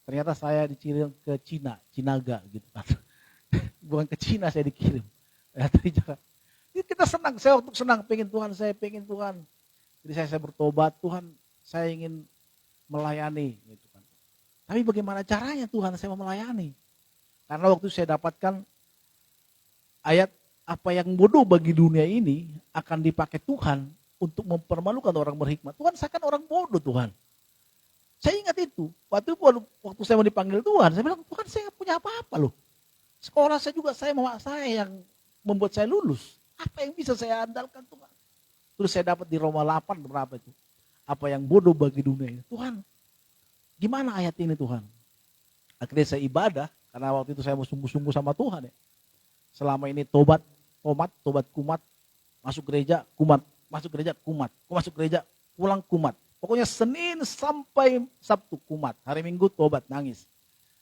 Speaker 2: Ternyata saya dikirim ke Cina, Cinaga gitu kan. Bukan ke Cina saya dikirim. Ya, kita senang, saya waktu senang, pengen Tuhan, Jadi saya bertobat, Tuhan saya ingin melayani. Gitu kan. Tapi bagaimana caranya Tuhan saya mau melayani? Karena waktu saya dapatkan ayat apa yang bodoh bagi dunia ini akan dipakai Tuhan untuk mempermalukan orang berhikmat. Tuhan saya kan orang bodoh Tuhan. Saya ingat itu. Waktu saya mau dipanggil Tuhan, saya bilang Tuhan saya nggak punya apa-apa loh. Sekolah saya juga mama saya yang membuat saya lulus. Apa yang bisa saya andalkan Tuhan? Terus saya dapat di Roma 8 berapa itu. Apa yang bodoh bagi dunia ini. Tuhan, gimana ayat ini Tuhan? Akhirnya saya ibadah, karena waktu itu saya mau sungguh-sungguh sama Tuhan ya. Selama ini tobat kumat, masuk gereja kumat, masuk gereja kumat, masuk gereja pulang kumat. Pokoknya Senin sampai Sabtu kumat, hari Minggu tobat nangis.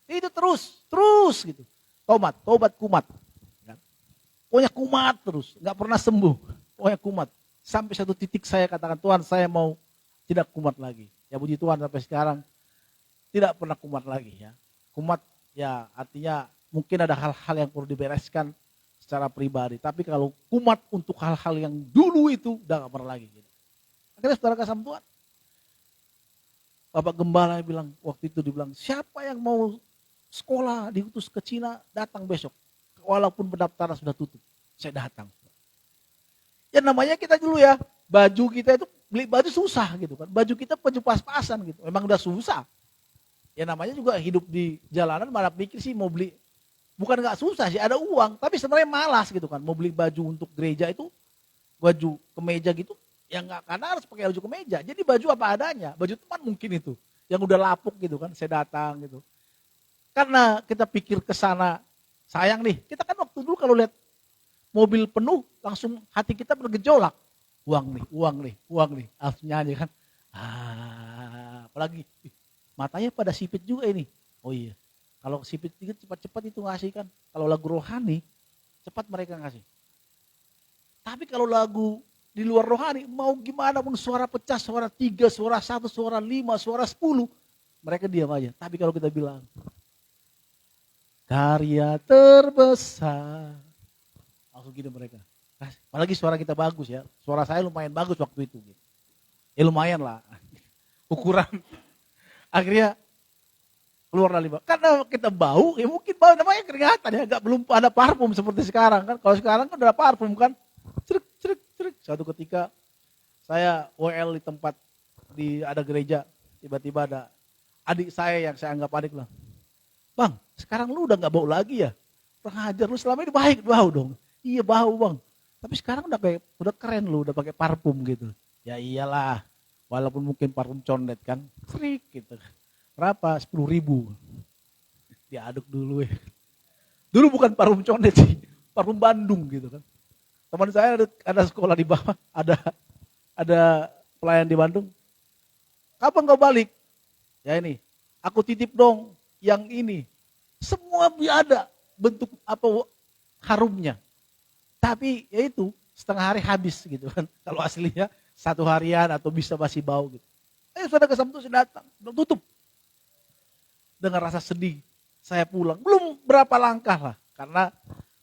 Speaker 2: Itu terus gitu. Tobat kumat. Pokoknya kumat terus, nggak pernah sembuh. Pokoknya kumat. Sampai satu titik saya katakan Tuhan saya mau tidak kumat lagi. Ya puji Tuhan sampai sekarang tidak pernah kumat lagi ya. Kumat ya artinya mungkin ada hal-hal yang perlu dibereskan secara pribadi. Tapi kalau kumat untuk hal-hal yang dulu itu udah gak pernah lagi. Gitu. Akhirnya saudara kasih Tuhan. Bapak Gembala bilang, waktu itu dibilang, siapa yang mau sekolah diutus ke Cina datang besok. Walaupun pendaftaran sudah tutup. Saya datang. Ya namanya kita dulu ya, baju kita itu beli baju susah gitu kan. Baju kita baju pas-pasan gitu. Memang udah susah. Ya namanya juga hidup di jalanan malah pikir sih mau beli. Bukan gak susah sih, ada uang. Tapi sebenarnya malas gitu kan. Mau beli baju untuk gereja itu, baju kemeja gitu. Ya gak, karena harus pakai baju kemeja. Jadi baju apa adanya. Baju teman mungkin itu. Yang udah lapuk gitu kan, saya datang gitu. Karena kita pikir ke sana, sayang nih. Kita kan waktu dulu kalau lihat mobil penuh, langsung hati kita bergejolak. Uang nih. Langsung nyanyi kan. Apalagi matanya pada sipit juga ini. Oh iya. Kalau sipit dikit cepat-cepat itu ngasih kan. Kalau lagu rohani, cepat mereka ngasih. Tapi kalau lagu di luar rohani, mau gimana pun suara pecah, suara 3, suara 1, suara 5, suara 10, mereka diam aja. Tapi kalau kita bilang, karya terbesar, langsung gitu mereka. Apalagi suara kita bagus ya, suara saya lumayan bagus waktu itu. Gitu. Ya lumayan lah, ukuran. Akhirnya keluar dari bau. Karena kita bau, ya mungkin bau namanya keringatan ya, belum ada parfum seperti sekarang kan. Kalau sekarang kan udah parfum kan. Cerik. Suatu ketika saya WL di tempat ada gereja, tiba-tiba ada adik saya yang saya anggap adik lah. Bang, sekarang lu udah gak bau lagi ya? Kurang ajar, lu selama ini baik bau dong. Iya bau bang. Tapi sekarang udah keren lu, udah pakai parfum gitu. Ya iyalah, walaupun mungkin parfum condet kan, cerik gitu. Berapa? 10.000. Diaduk dulu ya. Dulu bukan parfum condet sih, parfum Bandung gitu kan. Teman saya ada sekolah di bawah, ada pelayan di Bandung. Kapan kau balik? Ya ini, aku titip dong yang ini. Semua ada bentuk apa harumnya. Tapi ya itu setengah hari habis gitu kan. Kalau aslinya 1 harian atau bisa masih bau gitu. Saudara ke Sabtu saya datang, udah tutup. Dengan rasa sedih, saya pulang. Belum berapa langkah lah, karena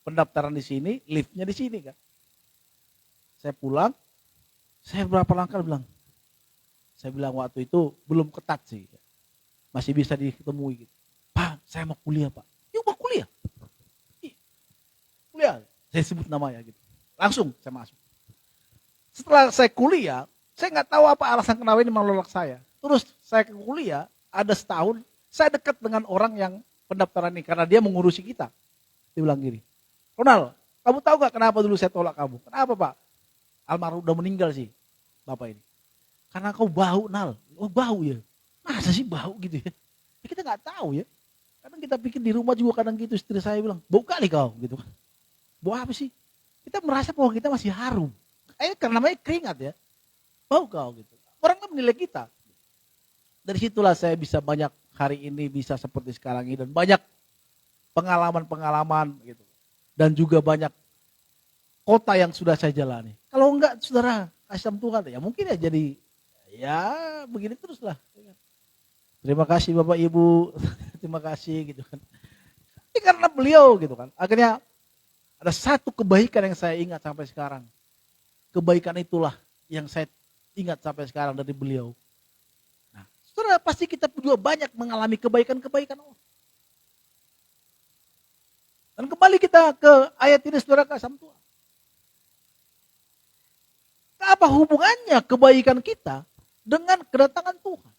Speaker 2: pendaftaran di sini, liftnya di sini kan. Saya pulang, saya berapa langkah bilang. Saya bilang waktu itu belum ketat sih, masih bisa ditemui gitu. Pak, saya mau kuliah Pak. Yuk mau kuliah. Kuliah, saya sebut namanya gitu. Langsung saya masuk. Setelah saya kuliah, saya nggak tahu apa alasan kenapa ini menolak saya. Terus saya ke kuliah, ada setahun, saya dekat dengan orang yang pendaftaran ini karena dia mengurusi kita. Dia bilang gini, Ronald, kamu tahu gak kenapa dulu saya tolak kamu? Kenapa Pak? Almarhum udah meninggal sih, Bapak ini. Karena kau bau, Nal. Oh bau ya? Masa sih bau gitu ya? Kita nggak tahu ya. Kadang kita pikir di rumah juga kadang gitu, istri saya bilang, bau kali kau gitu. Bau apa sih? Kita merasa bahwa kita masih harum. Karena namanya keringat ya. Bau kau gitu. Orang kan menilai kita. Dari situlah saya bisa banyak hari ini bisa seperti sekarang ini dan banyak pengalaman-pengalaman gitu. Dan juga banyak kota yang sudah saya jalani. Kalau enggak saudara, kasih Tuhan ya mungkin ya jadi ya begini teruslah. Terima kasih Bapak Ibu, terima kasih gitu kan. Ini karena beliau gitu kan. Akhirnya ada satu kebaikan yang saya ingat sampai sekarang. Kebaikan itulah yang saya ingat sampai sekarang dari beliau. Nah, saudara pasti kita juga banyak mengalami kebaikan-kebaikan Allah. Dan kembali kita ke ayat ini saudara kasih Tuhan. Apa hubungannya kebaikan kita dengan kedatangan Tuhan?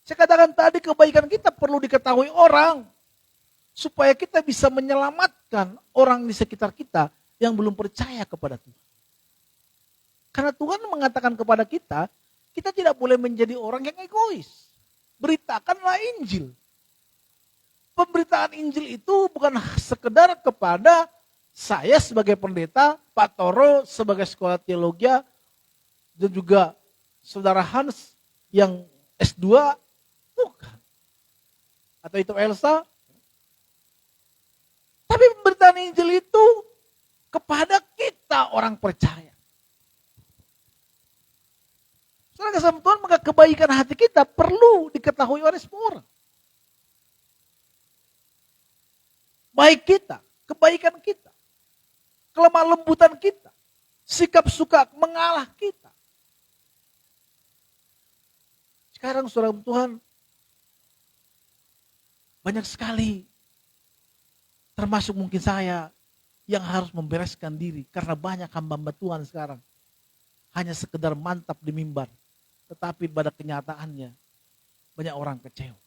Speaker 2: Saya katakan tadi kebaikan kita perlu diketahui orang. Supaya kita bisa menyelamatkan orang di sekitar kita yang belum percaya kepada Tuhan. Karena Tuhan mengatakan kepada kita, kita tidak boleh menjadi orang yang egois. Beritakanlah Injil. Pemberitaan Injil itu bukan sekedar kepada saya sebagai pendeta, Pak Toro sebagai sekolah teologi, dan juga saudara Hans yang S2, bukan. Atau itu Elsa. Tapi pemberitaan Injil itu kepada kita orang percaya. Saudara kasih Tuhan, maka kebaikan hati kita perlu diketahui oleh semua orang. Baik kita, kebaikan kita, kelemah lembutan kita, sikap suka mengalah kita. Sekarang saudara Tuhan, banyak sekali, termasuk mungkin saya, yang harus membereskan diri. Karena banyak hamba-hamba Tuhan sekarang. Hanya sekedar mantap di mimbar. Tetapi pada kenyataannya, banyak orang kecewa.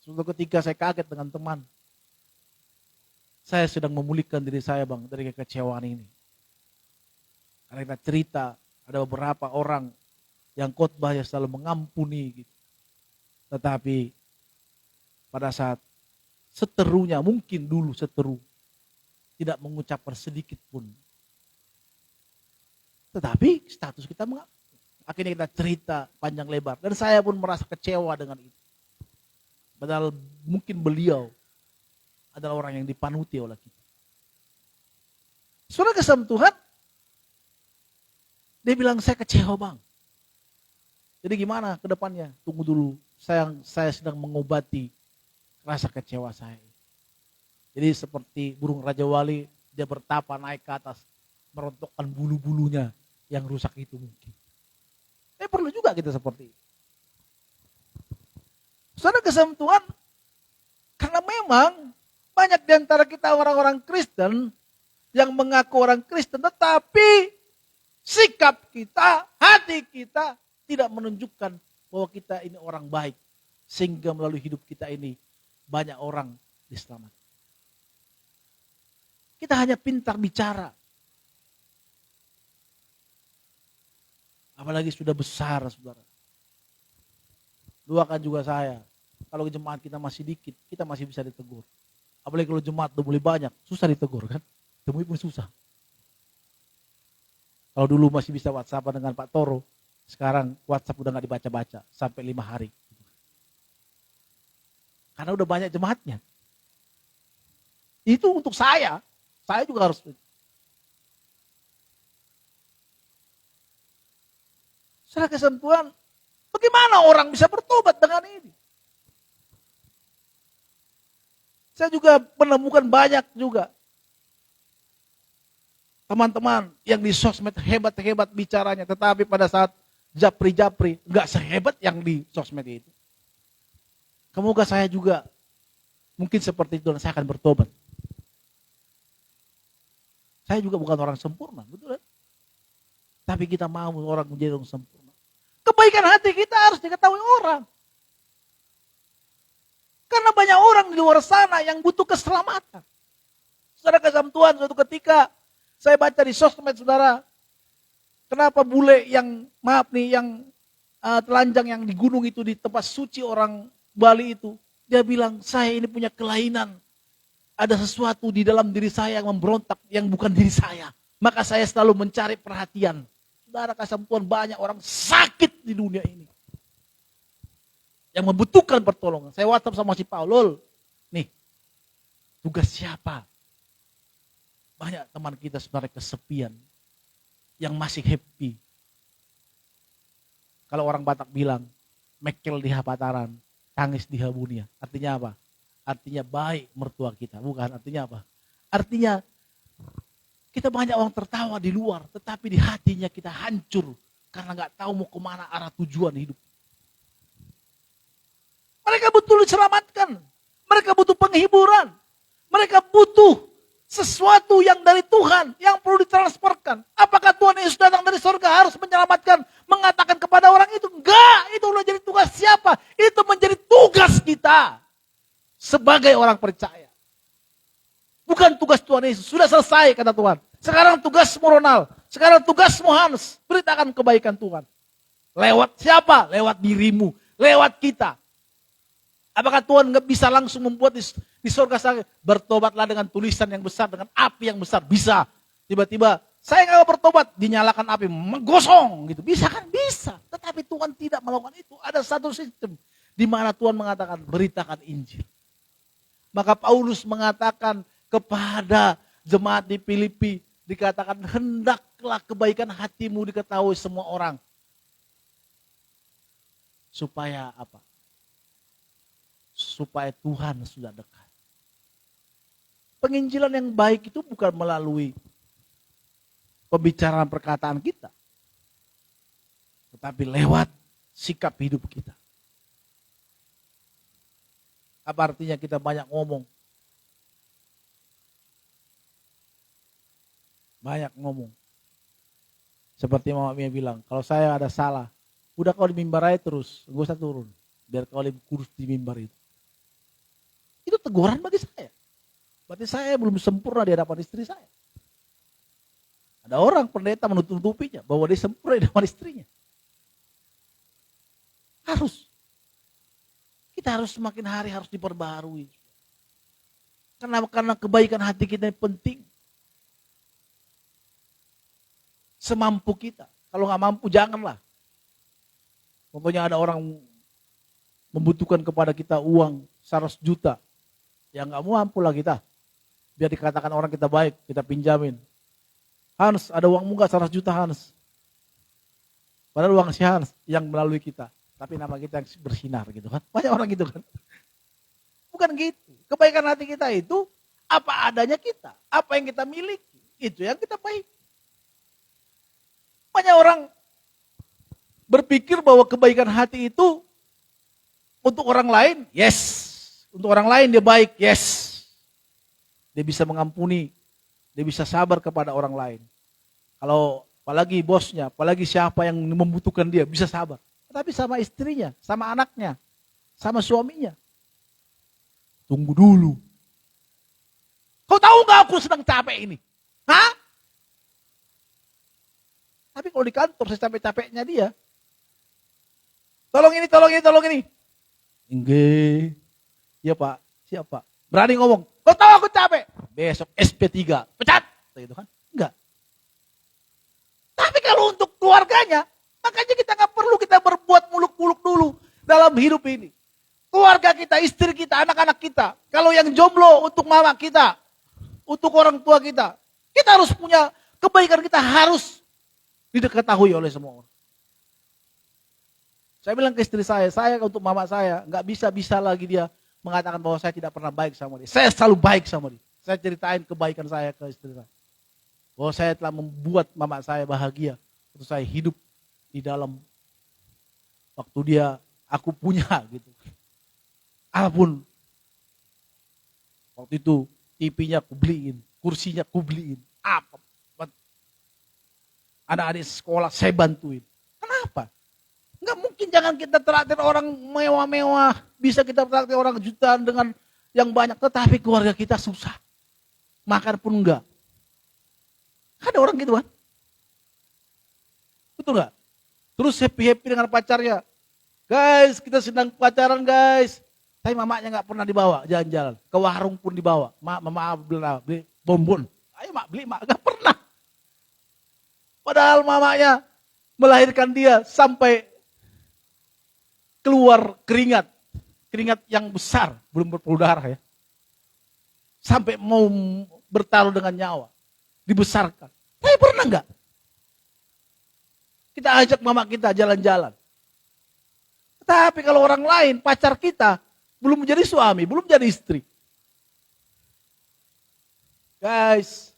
Speaker 2: Suatu ketika saya kaget dengan teman. Saya sedang memulihkan diri saya bang, dari kekecewaan ini. Karena kita cerita, ada beberapa orang yang khotbah yang selalu mengampuni. Gitu. Tetapi pada saat seterunya, mungkin dulu seteru, tidak mengucapkan sedikit pun. Tetapi status kita akhirnya kita cerita panjang lebar. Dan saya pun merasa kecewa dengan itu. Padahal mungkin beliau adalah orang yang dipanuti oleh kita. Saudara kasih Tuhan, dia bilang saya kecewa bang. Jadi gimana ke depannya? Tunggu dulu, saya sedang mengobati rasa kecewa saya. Jadi seperti burung Raja Wali, dia bertapa naik ke atas, merontokkan bulu-bulunya yang rusak itu mungkin. Perlu juga kita seperti itu. Saudara kasih Tuhan, karena memang banyak di antara kita orang-orang Kristen yang mengaku orang Kristen, tetapi sikap kita, hati kita tidak menunjukkan bahwa kita ini orang baik. Sehingga melalui hidup kita ini banyak orang diselamatkan. Kita hanya pintar bicara. Apalagi sudah besar, saudara. Doakan juga saya. Kalau jemaat kita masih dikit, kita masih bisa ditegur. Apalagi kalau jemaat udah mulai banyak, susah ditegur kan. Temui pun susah. Kalau dulu masih bisa WhatsApp dengan Pak Toro, sekarang WhatsApp udah gak dibaca-baca sampai 5 hari. Karena udah banyak jemaatnya. Itu untuk saya juga harus. Secara kesentuhan, bagaimana orang bisa bertobat dengan ini? Saya juga menemukan banyak juga teman-teman yang di sosmed hebat-hebat bicaranya, tetapi pada saat japri-japri nggak sehebat yang di sosmed itu. Semoga saya juga mungkin seperti itu dan saya akan bertobat. Saya juga bukan orang sempurna, betul kan? Tapi kita mau orang menjadi orang sempurna. Kebaikan hati kita harus diketahui orang. Karena banyak orang di luar sana yang butuh keselamatan. Saudara kasih Tuhan, suatu ketika saya baca di sosmed saudara, kenapa bule yang, maaf nih, yang telanjang yang di gunung itu, di tempat suci orang Bali itu, dia bilang, saya ini punya kelainan. Ada sesuatu di dalam diri saya yang memberontak, yang bukan diri saya. Maka saya selalu mencari perhatian. Saudara kasih Tuhan, banyak orang sakit di dunia ini. Yang membutuhkan pertolongan. Saya WhatsApp sama si Paulul. Nih, tugas siapa? Banyak teman kita sebenarnya kesepian. Yang masih happy. Kalau orang Batak bilang, mekel di hapataran, tangis di habunia. Artinya apa? Artinya baik mertua kita. Bukan, artinya apa? Artinya kita banyak orang tertawa di luar, tetapi di hatinya kita hancur. Karena gak tahu mau kemana arah tujuan hidup. Mereka butuh diselamatkan. Mereka butuh penghiburan. Mereka butuh sesuatu yang dari Tuhan, yang perlu ditransferkan. Apakah Tuhan Yesus datang dari surga harus menyelamatkan, mengatakan kepada orang itu? Enggak, itu udah jadi tugas siapa? Itu menjadi tugas kita sebagai orang percaya. Bukan tugas Tuhan Yesus, sudah selesai kata Tuhan. Sekarang tugasmu Ronald, sekarang tugasmu Hans, beritakan kebaikan Tuhan. Lewat siapa? Lewat dirimu, lewat kita. Apakah Tuhan nggak bisa langsung membuat di surga saya bertobatlah dengan tulisan yang besar, dengan api yang besar? Bisa. Tiba-tiba saya nggak mau bertobat, dinyalakan api, menggosong gitu. Bisa kan? Bisa. Tetapi Tuhan tidak melakukan itu. Ada satu sistem di mana Tuhan mengatakan beritakan Injil. Maka Paulus mengatakan kepada jemaat di Filipi, dikatakan hendaklah kebaikan hatimu diketahui semua orang. Supaya apa? Supaya Tuhan sudah dekat. Penginjilan yang baik itu bukan melalui pembicaraan perkataan kita, tetapi lewat sikap hidup kita. Apa artinya kita banyak ngomong? Banyak ngomong. Seperti Mama Mia bilang, kalau saya ada salah, udah kau di mimbar aja terus, gak usah turun. Biar kau lebih kurus di mimbar itu. Itu teguran bagi saya. Berarti saya belum sempurna di hadapan istri saya. Ada orang pendeta menutup-nutupinya bahwa dia sempurna di hadapan istrinya. Harus. Kita harus semakin hari harus diperbaharui. Karena kebaikan hati kita yang penting. Semampu kita. Kalau nggak mampu janganlah. Pokoknya ada orang membutuhkan kepada kita uang 100 juta. Ya nggak mampu lah kita. Biar dikatakan orang kita baik, kita pinjamin. Hans, ada uangmu nggak 100 juta Hans? Padahal uang si Hans yang melalui kita. Tapi nama kita yang bersinar gitu kan. Banyak orang gitu kan. Bukan gitu. Kebaikan hati kita itu apa adanya kita. Apa yang kita miliki. Itu yang kita baik. Banyak orang berpikir bahwa kebaikan hati itu untuk orang lain, yes. Untuk orang lain dia baik, yes. Dia bisa mengampuni, dia bisa sabar kepada orang lain. Kalau apalagi bosnya, apalagi siapa yang membutuhkan dia, bisa sabar. Tapi sama istrinya, sama anaknya, sama suaminya. Tunggu dulu. Kau tahu gak aku sedang capek ini? Hah? Tapi kalau di kantor saya capek-capeknya dia. Tolong ini, tolong ini, tolong ini. Enggak. Iya Pak, siap Pak. Berani ngomong, kau tahu aku capek. Besok SP3, pecat. Gitu kan? Enggak. Tapi kalau untuk keluarganya, makanya kita nggak perlu kita berbuat muluk-muluk dulu dalam hidup ini. keluarga kita, istri kita, anak-anak kita. Kalau yang jomblo untuk mama kita, untuk orang tua kita. Kita harus punya kebaikan, kita harus diketahui oleh semua orang. Saya bilang ke istri saya untuk mama saya, nggak bisa lagi dia mengatakan bahwa saya tidak pernah baik sama dia. Saya selalu baik sama dia. Saya ceritain kebaikan saya ke istri saya. Bahwa saya telah membuat mama saya bahagia. Waktu saya hidup di dalam waktu aku punya gitu. Apapun. Waktu itu TV-nya aku beliin, kursinya aku beliin. Apa? Anak-adik sekolah saya bantuin. Kenapa? Enggak mungkin jangan kita traktir orang mewah-mewah. Bisa kita traktir orang jutaan dengan yang banyak. Tetapi keluarga kita susah. Makan pun enggak. Ada orang gitu kan? Betul enggak? Terus happy-happy dengan pacarnya. Guys, kita sedang pacaran guys. Tapi mamanya enggak pernah dibawa jalan-jalan. Ke warung pun dibawa. Mama beli bonbon. Ayo mak beli, mak enggak pernah. Padahal mamanya melahirkan dia sampai keluar keringat yang besar, belum berpudar ya. Sampai mau bertaruh dengan nyawa, dibesarkan. Tapi pernah enggak? Kita ajak mama kita jalan-jalan. Tapi kalau orang lain, pacar kita, belum menjadi suami, belum jadi istri. Guys,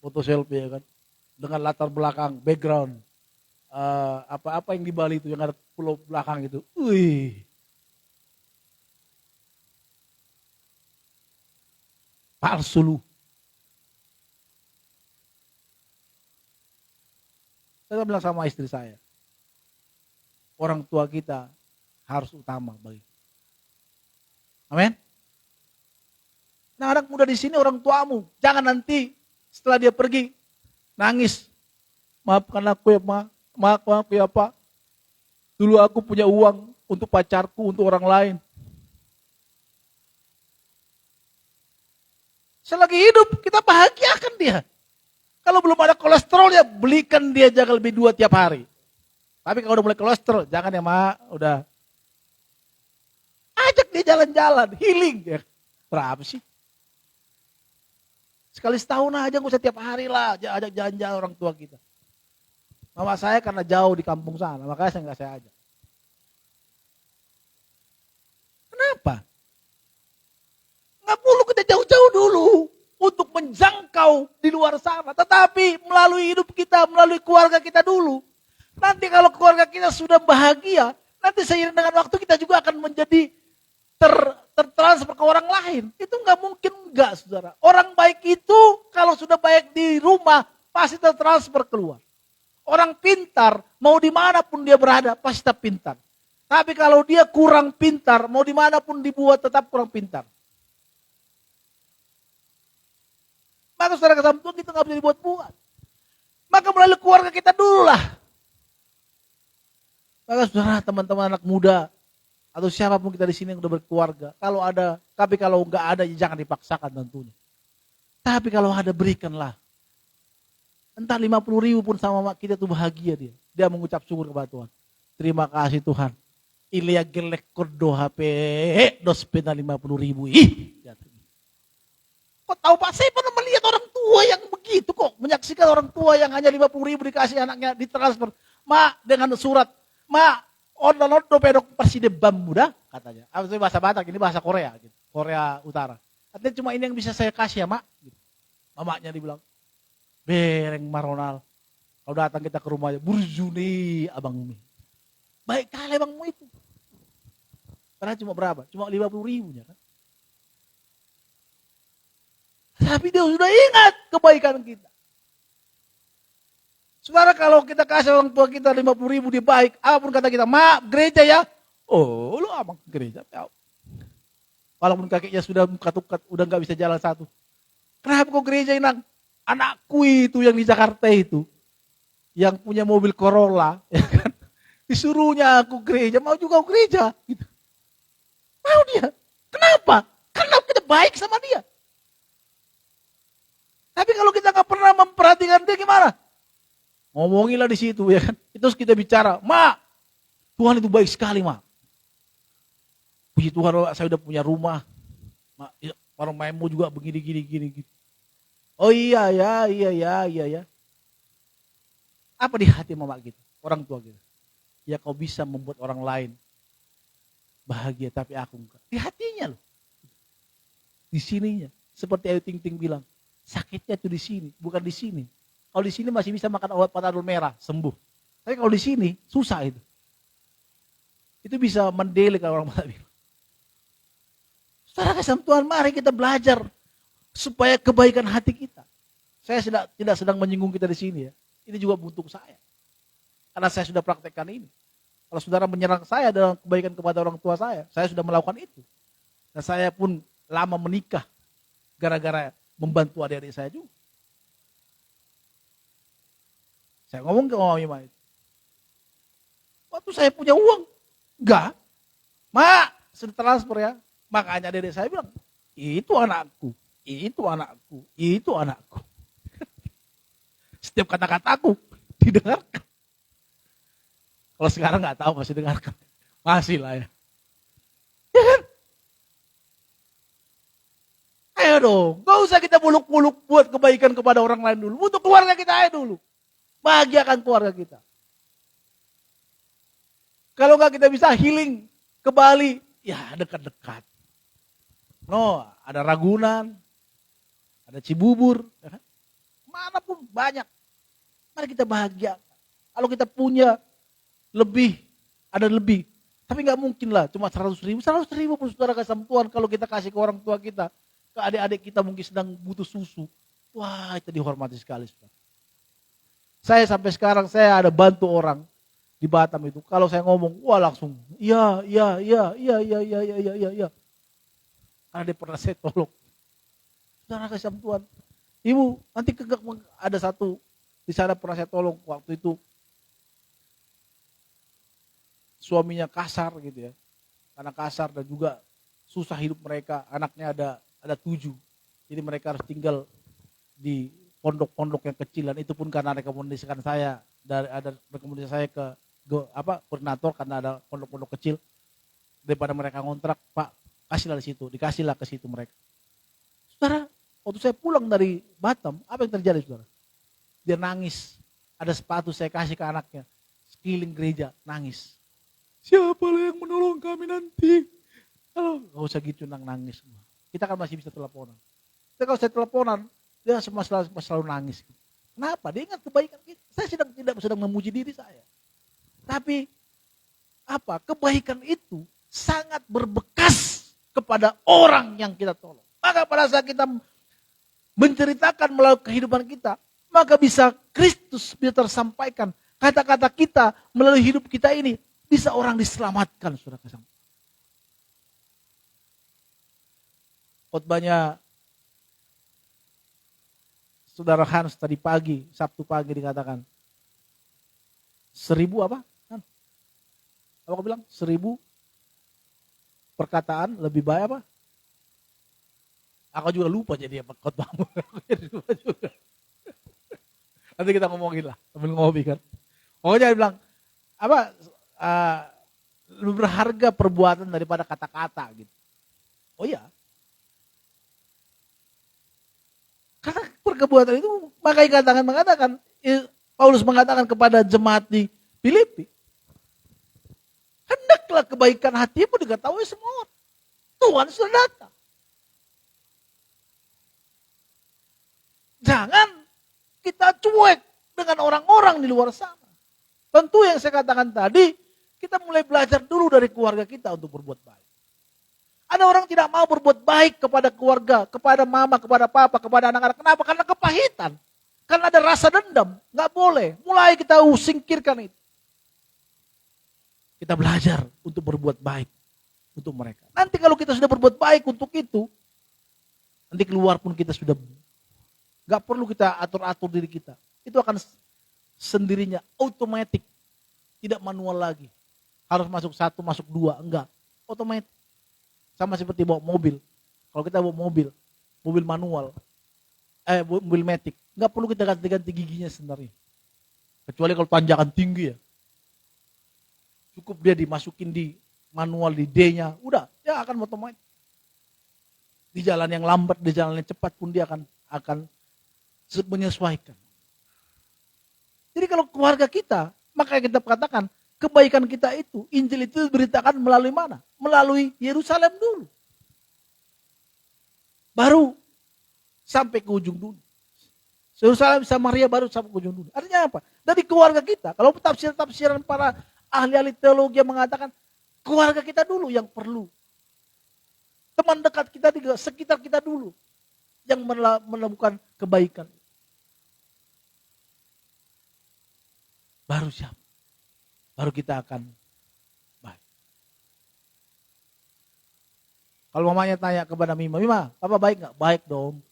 Speaker 2: foto selfie ya kan, dengan latar belakang, background, apa yang di Bali itu yang ada pulau belakang itu, wih, palsu lu. Saya bilang sama istri saya, orang tua kita harus utama bagi. Amin. Nah anak muda di sini orang tuamu, jangan nanti setelah dia pergi nangis, maafkan aku ya ma. Maaf ya Pak, dulu aku punya uang untuk pacarku, untuk orang lain. Selagi hidup kita bahagiakan dia. Kalau belum ada kolesterol ya belikan dia jaga lebih 2 tiap hari. Tapi kalau udah mulai kolesterol, jangan ya Mak, udah. Ajak dia jalan-jalan, healing. Ya. Berapa sih? Sekali setahun aja, gak usah tiap hari lah, ajak jalan-jalan orang tua kita. Mama saya karena jauh di kampung sana, makanya saya ajak. Kenapa? Nggak perlu kita jauh-jauh dulu untuk menjangkau di luar sana. Tetapi melalui hidup kita, melalui keluarga kita dulu. Nanti kalau keluarga kita sudah bahagia, nanti seiring dengan waktu kita juga akan menjadi tertransfer ke orang lain. Itu nggak mungkin enggak, saudara. Orang baik itu kalau sudah baik di rumah, pasti tertransfer keluar. Orang pintar, mau dimanapun dia berada, pasti tetap pintar. Tapi kalau dia kurang pintar, mau dimanapun dibuat tetap kurang pintar. Maka saudara kata Tuhan kita nggak bisa dibuat-buat. Maka melalui keluarga kita dulu lah. Maka saudara, teman-teman anak muda, atau siapapun kita di sini yang udah berkeluarga, kalau ada, tapi kalau nggak ada, ya jangan dipaksakan tentunya. Tapi kalau ada, berikanlah. Entah 50.000 pun sama kita tuh bahagia dia. Dia mengucap syukur kepada Tuhan. Terima kasih Tuhan. Ilya gelek kordo HP dos pena 50.000. Kok tahu Pak, saya pernah melihat orang tua yang begitu kok. Menyaksikan orang tua yang hanya 50.000 dikasih anaknya ditransfer. Ma dengan surat. Ma odo pedok perside muda katanya. Apa itu bahasa Batak, ini bahasa Korea. Gitu. Korea Utara. Artinya cuma ini yang bisa saya kasih ya mak. Gitu. Mamanya dibilang. Bereng Maronal. Kalau datang kita ke rumahnya, burjuni abang mi. Baik kali abangmu itu. Karena cuma berapa? Cuma 50.000 kan. Tapi dia sudah ingat kebaikan kita. Saudara kalau kita kasih orang tua kita 50.000 dia baik, apapun kata kita, mak gereja ya. Oh lu abang gereja. Ya. Walaupun kakeknya sudah muka-tukat, udah gak bisa jalan satu. Kenapa kok gereja inang? Anakku itu yang di Jakarta itu, yang punya mobil Corolla, ya kan? Disuruhnya aku gereja, mau juga aku gereja. Gitu. Mau dia. Kenapa? Karena kita baik sama dia. Tapi kalau kita nggak pernah memperhatikan dia gimana? Ngomongilah di situ ya kan. Terus kita bicara, mak, Tuhan itu baik sekali mak. Puji Tuhan saya udah punya rumah. Orang mainmu juga begini. Oh iya ya. Apa di hati mama gitu, orang tua gitu? Ya kau bisa membuat orang lain bahagia tapi aku enggak. Di hatinya loh. Di sininya. Seperti Ayu Ting Ting bilang, sakitnya tuh di sini, bukan di sini. Kalau di sini masih bisa makan obat panadol merah, sembuh. Tapi kalau di sini, susah itu. Itu bisa mendelik kalau orang Batak bilang. Saudara kasih Tuhan, mari kita belajar supaya kebaikan hati kita. Saya tidak sedang menyinggung kita di sini ya. Ini juga untuk saya. Karena saya sudah praktekkan ini. Kalau saudara menyerang saya dalam kebaikan kepada orang tua saya sudah melakukan itu. Dan saya pun lama menikah gara-gara membantu adik-adik saya juga. Saya ngomong ke Mama Mima itu. Waktu saya punya uang, enggak. Mak, sudah transfer ya. Makanya adik-adik saya bilang, itu anakku. Setiap kata-kataku didengarkan. Kalau sekarang nggak tahu masih dengarkan. Masih lah ya. Ya kan? Ayo dong, gak usah kita muluk-muluk buat kebaikan kepada orang lain dulu. Untuk keluarga kita aja dulu. Bahagiakan keluarga kita. Kalau nggak kita bisa healing ke Bali, ya dekat-dekat. No, ada Ragunan, ada Cibubur, ya kan? Manapun banyak. Mari kita bahagia. Kalau kita punya lebih, ada lebih. Tapi nggak mungkin lah, cuma 100.000. 100.000 pun saudara kasih Tuhan kalau kita kasih ke orang tua kita. Ke adik-adik kita mungkin sedang butuh susu. Wah, itu dihormati sekali. Saudara. Saya sampai sekarang saya ada bantu orang di Batam itu. Kalau saya ngomong, wah langsung, iya. Karena dia pernah saya tolong. Saudara kasih Tuhan. Ibu, nanti ada satu di sana pernah saya tolong waktu itu. Suaminya kasar gitu ya. Karena kasar dan juga susah hidup mereka. Anaknya ada 7. Jadi mereka harus tinggal di pondok-pondok yang kecil. Dan itu pun karena rekomendasikan saya. Ada rekomendasi saya ke koordinator karena ada pondok-pondok kecil. Daripada mereka ngontrak, Pak, kasihlah di situ. Dikasihlah ke situ mereka. Saudara, waktu saya pulang dari Batam, apa yang terjadi saudara? Dia nangis. Ada sepatu saya kasih ke anaknya. Sekeliling gereja, nangis. Siapalah yang menolong kami nanti? Kalau nggak usah gitu nangis. Kita kan masih bisa teleponan. Tapi kalau saya teleponan, dia selalu nangis. Kenapa? Dia ingat kebaikan kita. Saya tidak sedang memuji diri saya. Tapi kebaikan itu sangat berbekas kepada orang yang kita tolong. Maka pada saat kita menceritakan melalui kehidupan kita, maka bisa Kristus bisa tersampaikan. Kata-kata kita melalui hidup kita ini bisa orang diselamatkan, saudara kasih. Khotbahnya saudara Hans tadi pagi, Sabtu pagi dikatakan 1000 apa? Apa kau bilang? 1000 perkataan lebih baik apa? Aku juga lupa jadi apa khotbahmu. Nanti kita ngomongin lah, sambil ngopi kan. Pokoknya dia bilang, lebih berharga perbuatan daripada kata-kata gitu. Oh iya. Karena perbuatan itu, makanya mengatakan, Paulus mengatakan kepada jemaat di Filipi, hendaklah kebaikan hatimu diketahui semua orang. Tuhan sudah datang. Jangan kita cuek dengan orang-orang di luar sana. Tentu yang saya katakan tadi, kita mulai belajar dulu dari keluarga kita untuk berbuat baik. Ada orang tidak mau berbuat baik kepada keluarga, kepada mama, kepada papa, kepada anak-anak. Kenapa? Karena kepahitan. Karena ada rasa dendam. Nggak boleh. Mulai kita singkirkan itu. Kita belajar untuk berbuat baik untuk mereka. Nanti kalau kita sudah berbuat baik untuk itu, nanti keluar pun kita sudah nggak perlu kita atur-atur diri kita. Itu akan sendirinya, otomatis. Tidak manual lagi. Harus masuk 1, masuk 2. Enggak. Otomatis. Sama seperti bawa mobil. Kalau kita bawa mobil manual, mobil matic, nggak perlu kita ganti-ganti giginya sebenarnya. Kecuali kalau tanjakan tinggi ya. Cukup dia dimasukin di manual di D-nya, udah, ya akan otomatis. Di jalan yang lambat, di jalan yang cepat pun dia akan menyesuaikan. Jadi kalau keluarga kita, maka kita katakan kebaikan kita itu, Injil itu diberitakan melalui mana? Melalui Yerusalem dulu. Baru sampai ke ujung dunia. Yerusalem Samaria baru sampai ke ujung dunia. Artinya apa? Dari keluarga kita. Kalau tafsir-tafsiran para ahli-ahli teologi yang mengatakan keluarga kita dulu yang perlu. Teman dekat kita juga, sekitar kita dulu yang menemukan kebaikan. Baru siapa? Baru kita akan baik. Kalau mamanya tanya kepada Mima, Papa baik gak? Baik dong.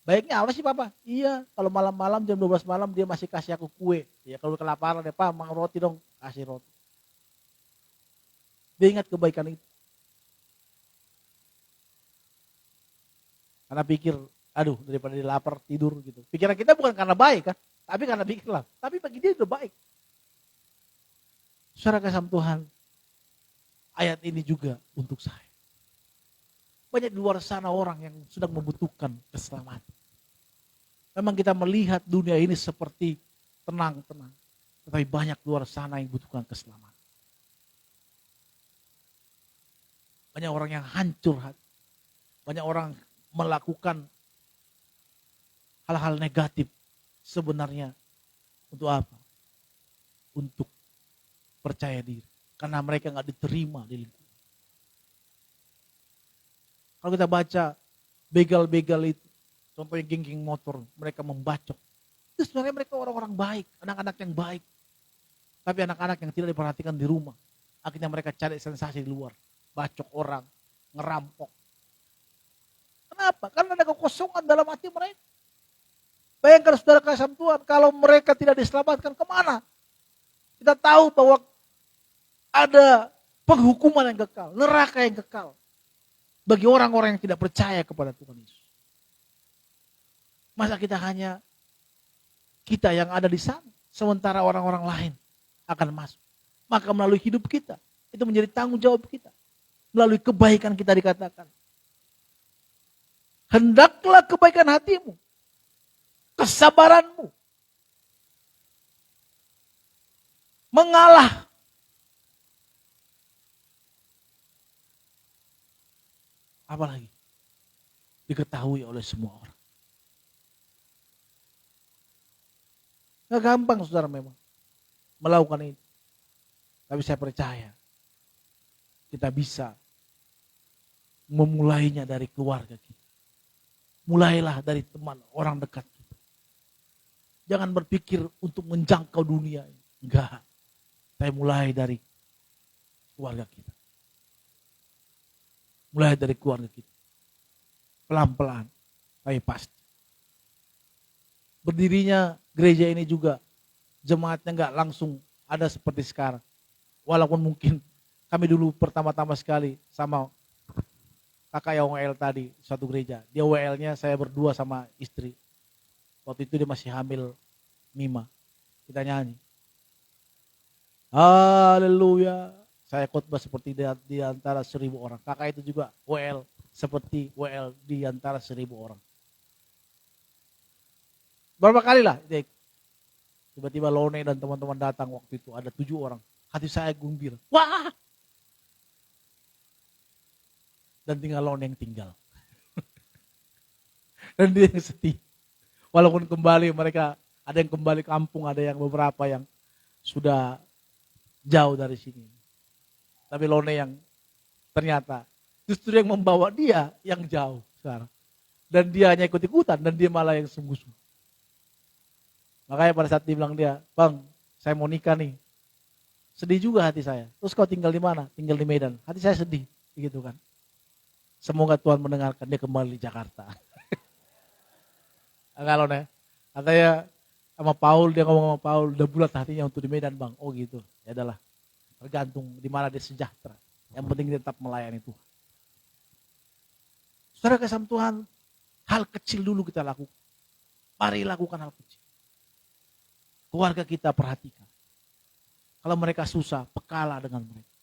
Speaker 2: Baiknya apa sih Papa? Iya, kalau malam-malam jam 12 malam dia masih kasih aku kue. Ya kalau kelaparan ya Pak, mang roti dong, kasih roti. Dia ingat kebaikan itu. Karena pikir, aduh daripada dia lapar tidur gitu. Pikiran kita bukan karena baik kan, tapi karena pikir lah. Tapi bagi dia itu baik. Saudara kasih Tuhan, ayat ini juga untuk saya. Banyak di luar sana orang yang sedang membutuhkan keselamatan. Memang kita melihat dunia ini seperti tenang-tenang. Tetapi banyak di luar sana yang membutuhkan keselamatan. Banyak orang yang hancur hati. Banyak orang melakukan hal-hal negatif sebenarnya untuk apa? Untuk percaya diri. Karena mereka gak diterima di lingkungan. Kalau kita baca begal-begal itu, contohnya geng-geng motor, mereka membacok. Itu sebenarnya mereka orang-orang baik, anak-anak yang baik. Tapi anak-anak yang tidak diperhatikan di rumah. Akhirnya mereka cari sensasi di luar. Bacok orang, ngerampok. Kenapa? Karena ada kekosongan dalam hati mereka. Bayangkan saudara kasih Tuhan, kalau mereka tidak diselamatkan kemana? Kita tahu bahwa ada penghukuman yang kekal, neraka yang kekal. Bagi orang-orang yang tidak percaya kepada Tuhan Yesus. Masa kita yang ada di sana, sementara orang-orang lain akan masuk. Maka melalui hidup kita, itu menjadi tanggung jawab kita. Melalui kebaikan kita dikatakan. Hendaklah kebaikan hatimu, kesabaranmu, mengalah. Apalagi diketahui oleh semua orang. Gak gampang saudara memang melakukan itu. Tapi saya percaya kita bisa memulainya dari keluarga kita. Mulailah dari teman, orang dekat kita. Jangan berpikir untuk menjangkau dunia. Enggak. Saya mulai dari keluarga kita. Mulai dari keluarga kita. Pelan-pelan. Tapi pasti. Berdirinya gereja ini juga. Jemaatnya enggak langsung ada seperti sekarang. Walaupun mungkin kami dulu pertama-tama sekali sama kakak yang WL tadi. Satu gereja. Dia WL-nya saya berdua sama istri. Waktu itu dia masih hamil Mima. Kita nyanyi. Haleluya. Saya khotbah seperti di antara 1.000 orang. Kakak itu juga WL seperti WL di antara 1.000 orang. Berapa kali lah. Tiba-tiba Lone dan teman-teman datang waktu itu. Ada 7 orang. Hati saya gembira. Wah! Dan tinggal Lone yang tinggal. Dan dia yang sedih. Walaupun kembali mereka, ada yang kembali kampung, ada yang beberapa yang sudah jauh dari sini. Tapi Lone yang ternyata justru yang membawa dia yang jauh sekarang. Dan dia hanya ikut-ikutan dan dia malah yang sungguh-sungguh. Makanya pada saat dia bilang dia, Bang, saya mau nikah nih. Sedih juga hati saya. Terus kau tinggal di mana? Tinggal di Medan. Hati saya sedih, begitu kan. Semoga Tuhan mendengarkan dia kembali di Jakarta. Enggak Lone. Katanya sama Paul, dia ngomong sama Paul, udah bulat hatinya untuk di Medan Bang. Oh gitu, ya adalah. Tergantung di mana dia sejahtera. Yang penting dia tetap melayani Tuhan. Saudara kasih Tuhan, hal kecil dulu kita lakukan. Mari lakukan hal kecil. Keluarga kita perhatikan. Kalau mereka susah, pekalah dengan mereka.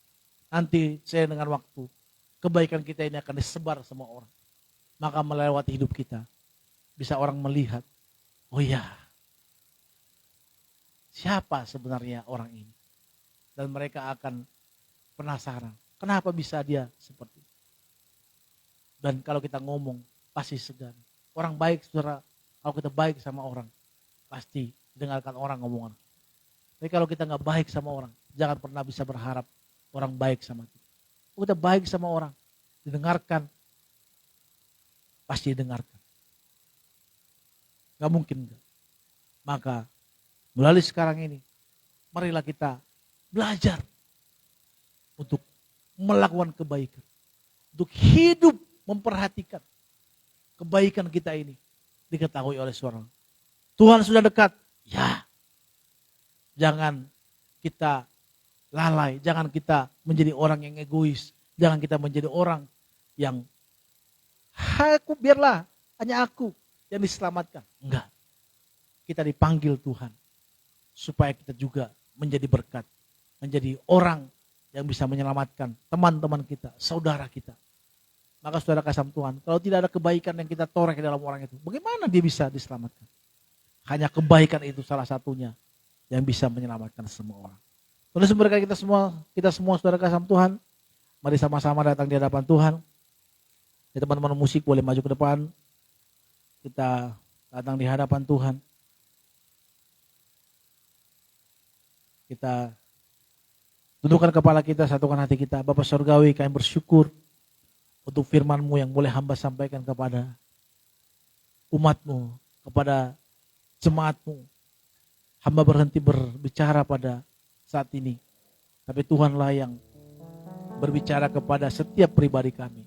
Speaker 2: Nanti saya dengan waktu kebaikan kita ini akan disebar semua orang. Maka melewati hidup kita, bisa orang melihat, oh ya, siapa sebenarnya orang ini? Dan mereka akan penasaran, kenapa bisa dia seperti itu? Dan kalau kita ngomong, pasti segan. Orang baik, saudara, kalau kita baik sama orang, pasti dengarkan orang ngomongan. Tapi kalau kita nggak baik sama orang, jangan pernah bisa berharap orang baik sama kita. Kalau kita baik sama orang, didengarkan, pasti didengarkan. Gak mungkin enggak. Maka melalui sekarang ini, marilah kita belajar untuk melakukan kebaikan. Untuk hidup memperhatikan kebaikan kita ini diketahui oleh seorang. Tuhan sudah dekat. Ya. Jangan kita lalai, jangan kita menjadi orang yang egois, jangan kita menjadi orang yang biarlah hanya aku yang diselamatkan. Enggak. Kita dipanggil Tuhan supaya kita juga menjadi berkat, menjadi orang yang bisa menyelamatkan teman-teman kita, saudara kita. Maka saudara kasih Tuhan, kalau tidak ada kebaikan yang kita torek dalam orang itu, bagaimana dia bisa diselamatkan? Hanya kebaikan itu salah satunya yang bisa menyelamatkan semua orang. Terus berkat kita semua saudara kasih Tuhan, mari sama-sama datang di hadapan Tuhan. Ya, teman-teman musik boleh maju ke depan. Kita datang di hadapan Tuhan. Kita tundukkan kepala kita, satukan hati kita. Bapa Surgawi, kami bersyukur untuk firman-Mu yang boleh hamba sampaikan kepada umat-Mu, kepada jemaat-Mu. Hamba berhenti berbicara pada saat ini. Tapi Tuhanlah yang berbicara kepada setiap pribadi kami.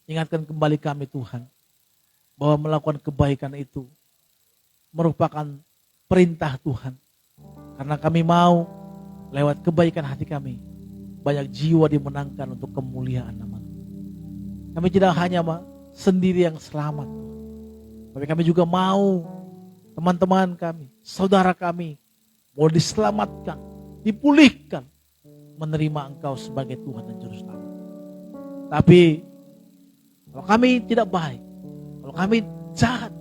Speaker 2: Ingatkan kembali kami Tuhan, bahwa melakukan kebaikan itu merupakan perintah Tuhan. Karena kami mau lewat kebaikan hati kami, banyak jiwa dimenangkan untuk kemuliaan nama-Mu. Kami tidak hanya sendiri yang selamat, tapi kami juga mau teman-teman kami, saudara kami, mau diselamatkan, dipulihkan, menerima Engkau sebagai Tuhan dan Juru Selamat. Tapi kalau kami tidak baik, kalau kami jahat,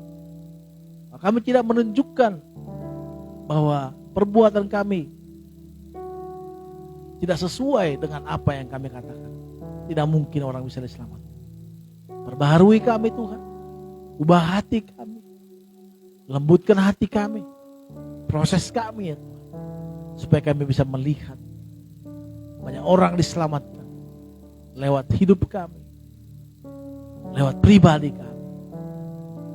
Speaker 2: kalau kami tidak menunjukkan bahwa perbuatan kami tidak sesuai dengan apa yang kami katakan, tidak mungkin orang bisa diselamatkan. Perbaharui kami Tuhan, ubah hati kami, lembutkan hati kami, proses kami ya Tuhan, supaya kami bisa melihat banyak orang diselamatkan lewat hidup kami, lewat pribadi kami,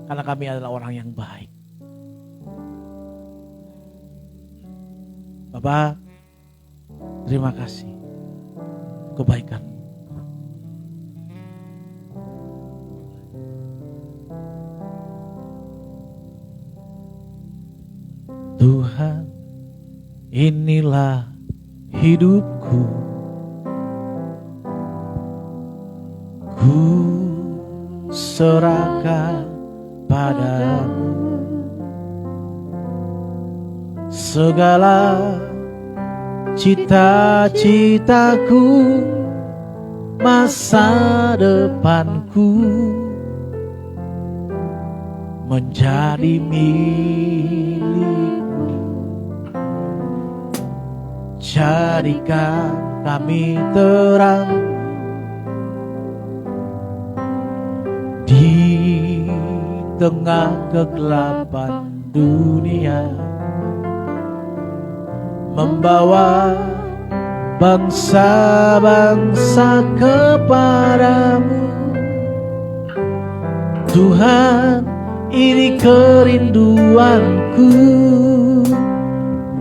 Speaker 2: karena kami adalah orang yang baik. Bapak, terima kasih kebaikan. Tuhan, inilah hidupku, ku serahkan padamu segala cita-citaku, masa depanku menjadi milikmu. Jadikan kami terang di tengah kegelapan dunia, membawa bangsa-bangsa kepadamu. Tuhan, ini kerinduanku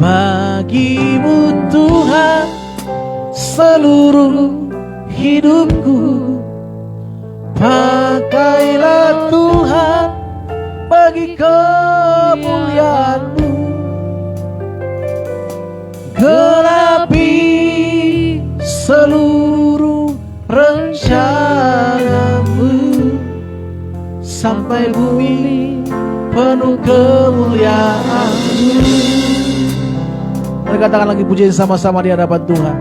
Speaker 2: bagimu Tuhan, seluruh hidupku. Pakailah Tuhan bagi kemuliaan-Mu, genapi seluruh rencana-Mu, sampai bumi penuh kemuliaan-Mu. Mari katakan lagi pujian sama-sama di hadapan Tuhan.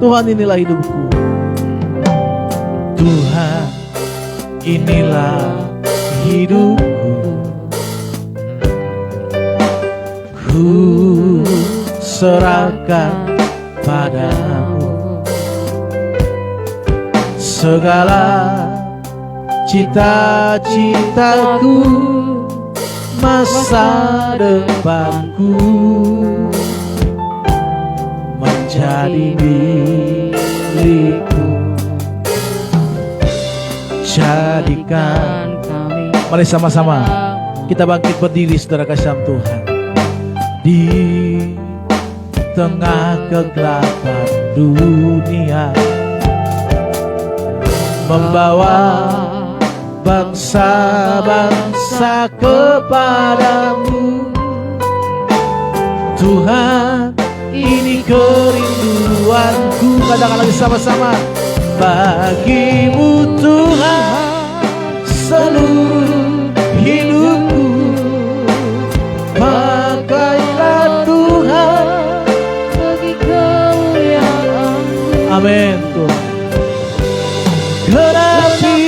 Speaker 2: Tuhan, inilah hidupku. Tuhan, inilah hidupku. Ku serahkan padamu segala cita-citaku, masa depanku menjadi milikmu. Jadikan kami. Mari sama-sama kita bangkit berdiri, saudara kasih Tuhan. Di tengah kegelapan dunia, membawa bangsa-bangsa kepadamu. Tuhan, ini kerinduanku. Katakan lagi sama-sama. Bagimu Tuhan, seluruh hidupku. Pakailah Tuhan bagi kemuliaan-Mu. Amin Tuhan. Genapi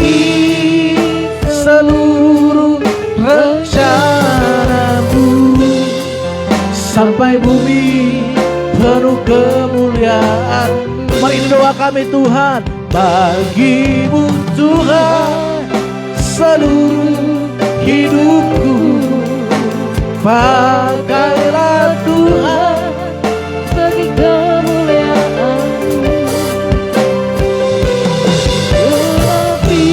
Speaker 2: seluruh rencana-Mu sampai bumi penuh kemuliaan. Mari ini doa kami Tuhan. Bagimu Tuhan, seluruh hidupku. Pakailah Tuhan bagi kemuliaan-Mu. Genapi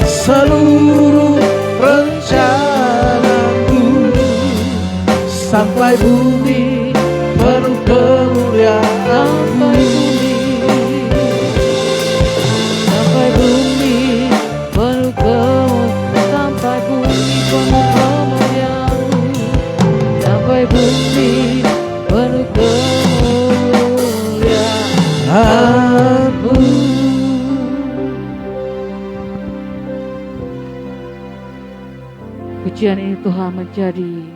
Speaker 2: seluruh rencana-Mu sampai bumi penuh kemuliaan-Mu. Sampai bumi penuh kemuliaan-Mu. Sampai bumi penuh kemuliaan-Mu. Sampai bumi penuh kemuliaan-Mu. Pujian ini Tuhan menjadi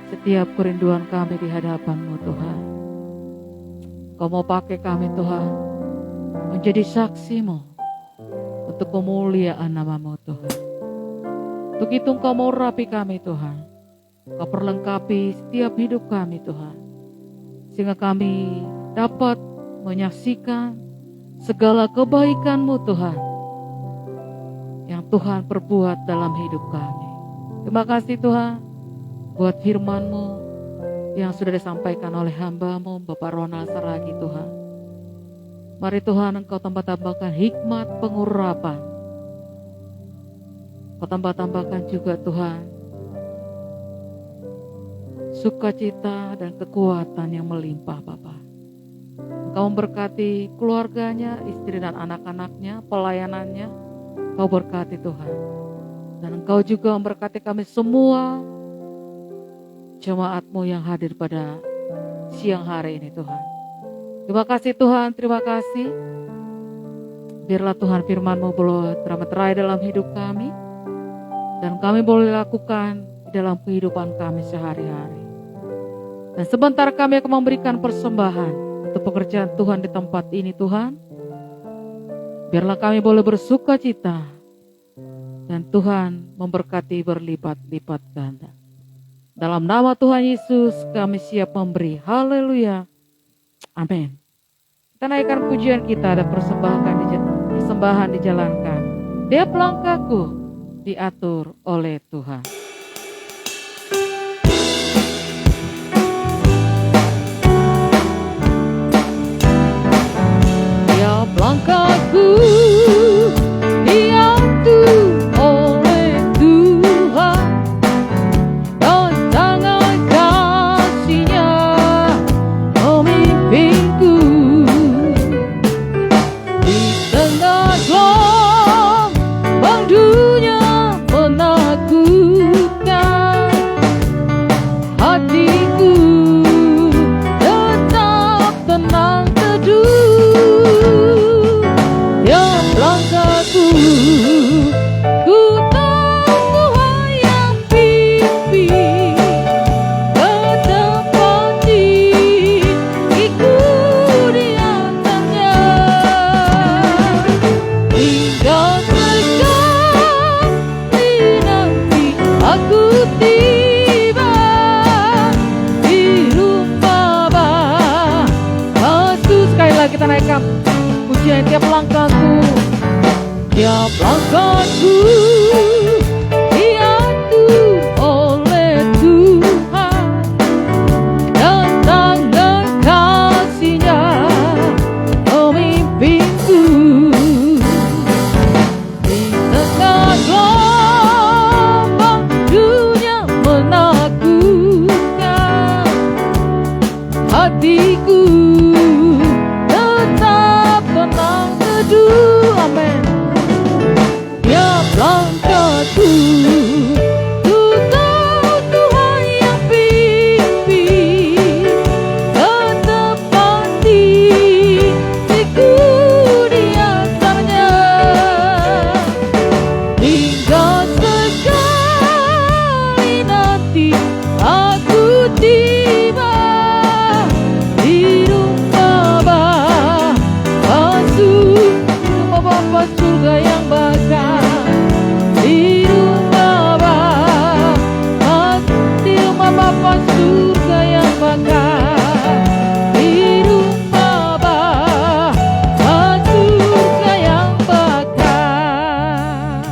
Speaker 2: setiap kerinduan kami di hadapan-Mu Tuhan. Kau mau pakai kami Tuhan menjadi saksi-Mu untuk kemuliaan nama-Mu Tuhan. Untuk itu Engkau mau rapi kami Tuhan. Kau perlengkapi setiap hidup kami Tuhan, sehingga kami dapat menyaksikan segala kebaikan-Mu Tuhan yang Tuhan perbuat dalam hidup kami. Terima kasih Tuhan buat firman-Mu yang sudah disampaikan oleh hamba-Mu Bapak Ronald Saragi Tuhan. Mari Tuhan Engkau tambah-tambahkan hikmat pengurapan. Kau tambah-tambahkan juga Tuhan sukacita dan kekuatan yang melimpah Bapa. Engkau memberkati keluarganya, istri dan anak-anaknya, pelayanannya. Engkau berkati Tuhan. Dan Engkau juga memberkati kami semua jemaat-Mu yang hadir pada siang hari ini Tuhan. Terima kasih Tuhan, terima kasih. Biarlah Tuhan firman-Mu boleh terang-terai dalam hidup kami. Dan kami boleh lakukan di dalam kehidupan kami sehari-hari. Dan sebentar kami akan memberikan persembahan untuk pekerjaan Tuhan di tempat ini Tuhan. Biarlah kami boleh bersuka cita. Dan Tuhan memberkati berlipat-lipat ganda. Dalam nama Tuhan Yesus kami siap memberi. Haleluya. Amin. Kita naikkan pujian kita dan persembahan dijalankan. Tiap langkahku diatur oleh Tuhan. Tiap langkahku diatur oleh Tuhan, dan tangan kasih-Nya memimpinku. Di tengah gelombang dunia menaku,
Speaker 1: aku tiba di rumah Bapa. Sekali lagi kita naikkan pujian tiap langkahku, tiap langkahku diatur oleh Tuhan, dan tangan kasih-Nya memimpinku. Di tengah gelombang dunia menakutkan, hatiku tetap tenang teduh. Amin. Tiap langkahku, ku tahu Tuhan yang pimpin, tetap hatiku di antaranya. Hingga sekali nanti aku tiba di rumah Bapa, rumah Bapa surga yang bakal. Di rumah Bapa, di rumah Bapa surga yang bakal. Di rumah Bapa surga yang bakal.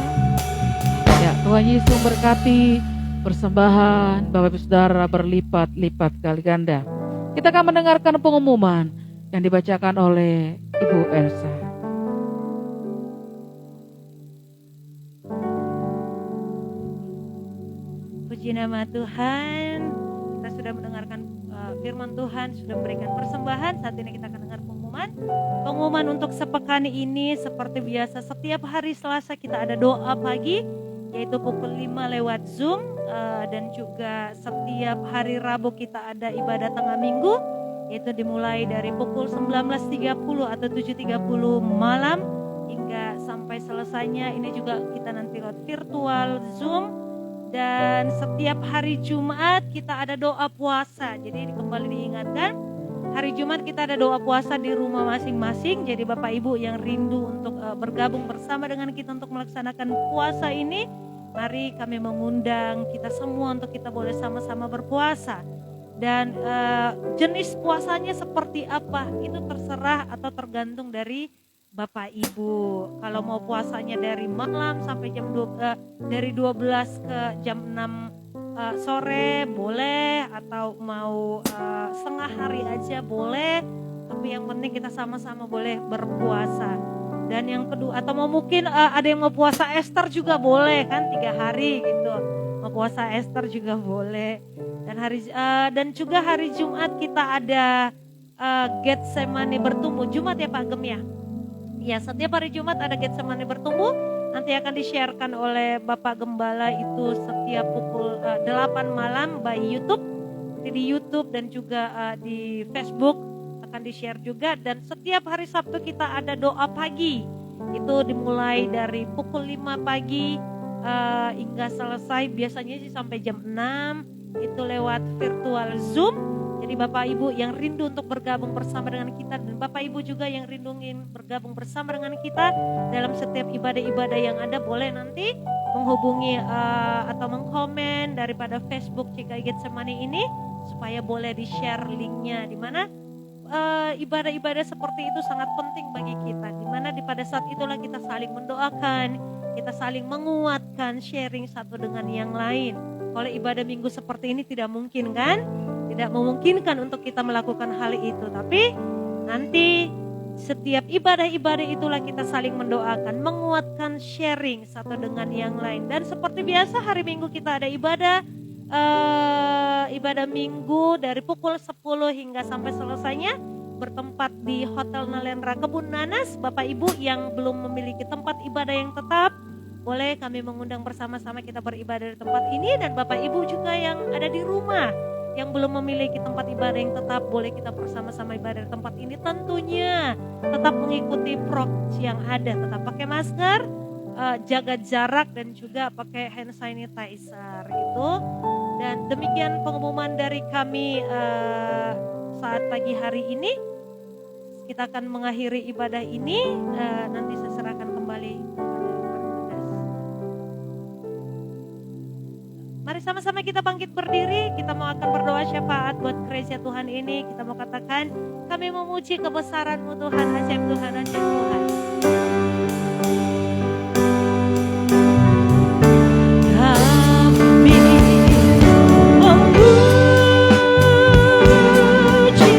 Speaker 1: Ya, Tuhan Yesus memberkati persembahan Bapak Ibu Saudara berlipat-lipat kali ganda. Kita akan mendengarkan pengumuman yang dibacakan oleh Ibu Elsa.
Speaker 3: Puji nama Tuhan, kita sudah mendengarkan firman Tuhan, sudah memberikan persembahan. Saat ini kita akan dengar pengumuman. Pengumuman untuk sepekan ini seperti biasa, setiap hari Selasa kita ada doa pagi, yaitu pukul 5 lewat Zoom, dan juga setiap hari Rabu kita ada ibadah tengah minggu, yaitu dimulai dari pukul 19.30 atau 7.30 malam hingga sampai selesainya. Ini juga kita nanti lewat virtual Zoom. Dan setiap hari Jumat kita ada doa puasa. Jadi kembali diingatkan, hari Jumat kita ada doa puasa di rumah masing-masing. Jadi Bapak Ibu yang rindu untuk bergabung bersama dengan kita untuk melaksanakan puasa ini, mari kami mengundang kita semua untuk kita boleh sama-sama berpuasa. Dan jenis puasanya seperti apa itu terserah atau tergantung dari Bapak Ibu. Kalau mau puasanya dari malam sampai dari 12 ke jam 6 sore boleh, atau mau setengah hari aja boleh. Tapi yang penting kita sama-sama boleh berpuasa. Dan yang kedua, atau mau mungkin ada yang mau puasa Ester juga boleh kan, 3 hari gitu. Mau puasa Ester juga boleh. Dan juga hari Jumat kita ada Getsemani bertumbuh. Jumat ya Pak Gem ya? Ya, setiap hari Jumat ada Getsemani bertumbuh. Nanti akan di-sharekan oleh Bapak Gembala itu setiap pukul 8 malam by YouTube. Nanti di YouTube dan juga di Facebook akan di-share juga. Dan setiap hari Sabtu kita ada doa pagi. Itu dimulai dari pukul 5 pagi hingga selesai. Biasanya sih sampai jam 6. Itu lewat virtual Zoom. Jadi Bapak Ibu yang rindu untuk bergabung bersama dengan kita, dan Bapak Ibu juga yang rindu ingin bergabung bersama dengan kita dalam setiap ibadah-ibadah yang ada, boleh nanti menghubungi atau mengkomen daripada Facebook GKI Getsemani ini, supaya boleh di-share linknya, di mana ibadah-ibadah seperti itu sangat penting bagi kita, di mana pada saat itulah kita saling mendoakan, kita saling menguatkan, sharing satu dengan yang lain. Kalau ibadah minggu seperti ini tidak mungkin kan? Tidak memungkinkan untuk kita melakukan hal itu. Tapi nanti setiap ibadah-ibadah itulah kita saling mendoakan, menguatkan, sharing satu dengan yang lain. Dan seperti biasa hari Minggu kita ada ibadah minggu dari pukul 10 hingga sampai selesainya, bertempat di Hotel Nalendra Kebun Nanas. Bapak Ibu yang belum memiliki tempat ibadah yang tetap, boleh kami mengundang bersama-sama kita beribadah di tempat ini. Dan Bapak Ibu juga yang ada di rumah yang belum memiliki tempat ibadah yang tetap, boleh kita bersama-sama ibadah di tempat ini. Tentunya tetap mengikuti prokes yang ada, tetap pakai masker, jaga jarak, dan juga pakai hand sanitizer itu. Dan demikian pengumuman dari kami saat pagi hari ini. Kita akan mengakhiri ibadah ini, nanti saya serahkan kembali kepada para petugas. Mari sama-sama kita bangkit berdiri, kita mau akan berdoa syafaat buat gereja Tuhan ini. Kita mau katakan, kami memuji kebesaran-Mu Tuhan, ajaib Tuhan, ajaib Tuhan. Kami memuji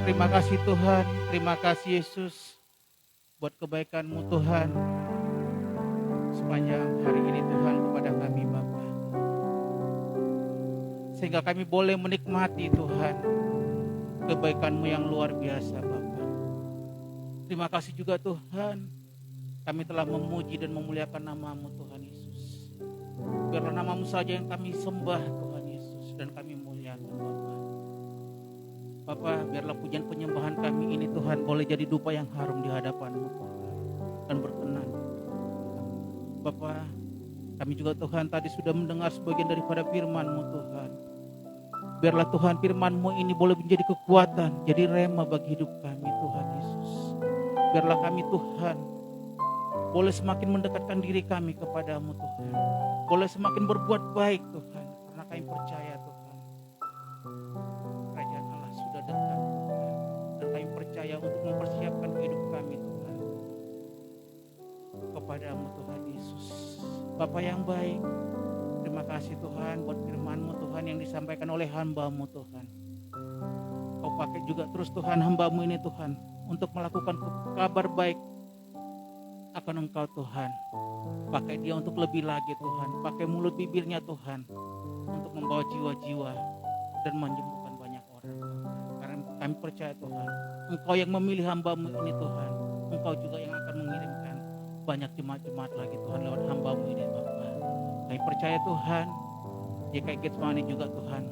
Speaker 4: Terima kasih Tuhan, terima kasih Yesus buat kebaikan-Mu Tuhan sepanjang hari ini Tuhan kepada kami Bapa. Sehingga kami boleh menikmati Tuhan kebaikan-Mu yang luar biasa Bapa. Terima kasih juga Tuhan, kami telah memuji dan memuliakan nama-Mu Tuhan Yesus. Biarlah nama-Mu saja yang kami sembah Tuhan Yesus dan kami muliakan Bapa. Bapa, biarlah pujian penyembahan kami ini Tuhan boleh jadi dupa yang harum di hadapan-Mu Tuhan dan berkenan. Bapa, kami juga Tuhan tadi sudah mendengar sebagian daripada firman-Mu Tuhan. Biarlah Tuhan firman-Mu ini boleh menjadi kekuatan, jadi rema bagi hidup kami Tuhan Yesus. Biarlah kami Tuhan boleh semakin mendekatkan diri kami kepada-Mu Tuhan. Boleh semakin berbuat baik Tuhan, karena kami percaya Tuhan kerajaan Allah sudah dekat Tuhan. Dan kami percaya untuk mempersiapkan hidup kami Tuhan kepada-Mu Tuhan Yesus. Bapa yang baik, terima kasih Tuhan buat firman-Mu Tuhan yang disampaikan oleh hamba-Mu Tuhan. Kau pakai juga terus Tuhan hamba-Mu ini Tuhan untuk melakukan kabar baik akan Engkau Tuhan. Pakai dia untuk lebih lagi Tuhan. Pakai mulut bibirnya Tuhan untuk membawa jiwa-jiwa dan menyembuhkan banyak orang. Karena kami percaya Tuhan, Engkau yang memilih hamba-Mu ini Tuhan. Engkau juga yang akan mengirimkan banyak jemaat-jemaat lagi Tuhan lewat hamba-Mu ini Bapa. Kami percaya Tuhan, jika Getsemani juga Tuhan,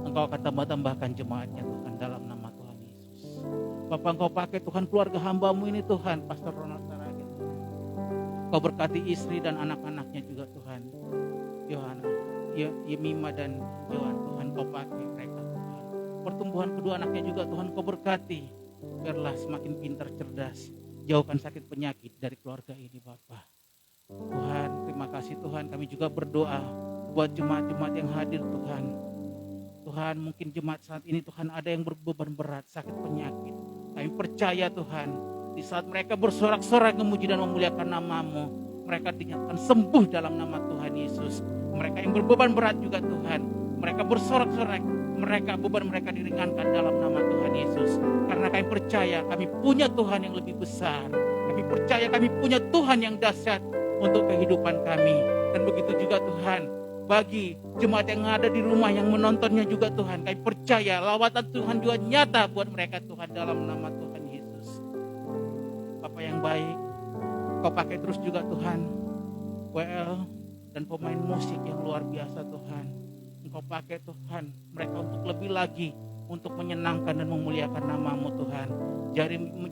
Speaker 4: Engkau akan tambah-tambahkan jemaatnya Tuhan dalam nama Tuhan Yesus. Bapa, Engkau pakai Tuhan keluarga hamba-Mu ini Tuhan, Pastor Ronald Saragih. Kau berkati istri dan anak-anaknya juga Tuhan. Yohana, Yemima dan Johan Tuhan, Kau pakai mereka Tuhan. Pertumbuhan kedua anaknya juga Tuhan Kau berkati. Biarlah semakin pintar, cerdas. Jauhkan sakit penyakit dari keluarga ini Bapa. Tuhan, terima kasih Tuhan. Kami juga berdoa buat jemaat-jemaat yang hadir Tuhan. Tuhan, mungkin jemaat saat ini Tuhan ada yang berbeban berat, sakit penyakit. Kami percaya Tuhan, di saat mereka bersorak-sorak memuji dan memuliakan nama-Mu, mereka dinyatakan sembuh dalam nama Tuhan Yesus. Mereka yang berbeban berat juga Tuhan, mereka bersorak-sorak, mereka beban mereka diringankan dalam nama Tuhan Yesus. Karena kami percaya kami punya Tuhan yang lebih besar. Kami percaya kami punya Tuhan yang dahsyat untuk kehidupan kami. Dan begitu juga Tuhan, bagi jemaat yang ada di rumah yang menontonnya juga Tuhan, kami percaya lawatan Tuhan juga nyata buat mereka Tuhan dalam nama Tuhan Yesus. Bapa yang baik, Kau pakai terus juga Tuhan WL dan pemain musik yang luar biasa Tuhan. Engkau pakai Tuhan mereka untuk lebih lagi untuk menyenangkan dan memuliakan nama-Mu Tuhan.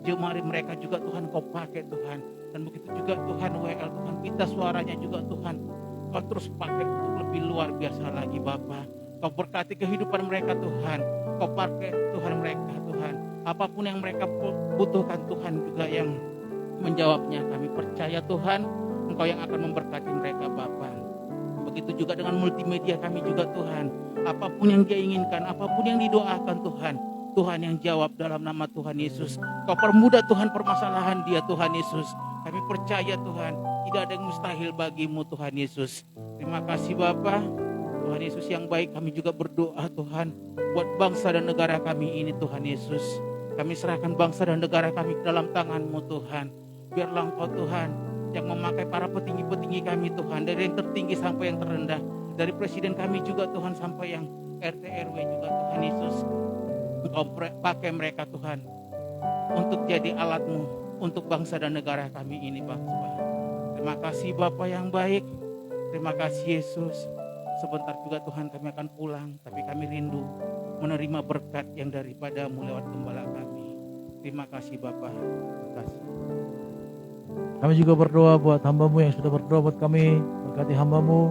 Speaker 4: Jemari mereka juga Tuhan Kau pakai Tuhan. Dan begitu juga Tuhan WL Tuhan, pita suaranya juga Tuhan Kau terus pakai untuk lebih luar biasa lagi Bapa. Kau berkati kehidupan mereka Tuhan. Kau pakai Tuhan mereka Tuhan. Apapun yang mereka butuhkan Tuhan juga yang menjawabnya. Kami percaya Tuhan Engkau yang akan memberkati mereka Bapa. Begitu juga dengan multimedia kami juga Tuhan. Apapun yang dia inginkan, apapun yang didoakan Tuhan, Tuhan yang jawab dalam nama Tuhan Yesus. Kau permudah Tuhan permasalahan dia Tuhan Yesus. Kami percaya Tuhan, tidak ada yang mustahil bagimu Tuhan Yesus. Terima kasih Bapa. Tuhan Yesus yang baik, kami juga berdoa Tuhan buat bangsa dan negara kami ini Tuhan Yesus. Kami serahkan bangsa dan negara kami ke dalam tangan-Mu Tuhan. Biarlah Engkau Tuhan yang memakai para petinggi-petinggi kami Tuhan, dari yang tertinggi sampai yang terendah, dari presiden kami juga Tuhan sampai yang RT RW juga Tuhan Yesus. Engkau pakai mereka Tuhan untuk jadi alat-Mu untuk bangsa dan negara kami ini bangsa. Terima kasih Bapa yang baik. Terima kasih Yesus. Sebentar juga Tuhan kami akan pulang, tapi kami rindu menerima berkat yang daripada-Mu lewat gembala kami. Terima kasih Bapa. Terima kasih.
Speaker 2: Kami juga berdoa buat hamba-Mu yang sudah berdoa buat kami. Berkati hamba-Mu,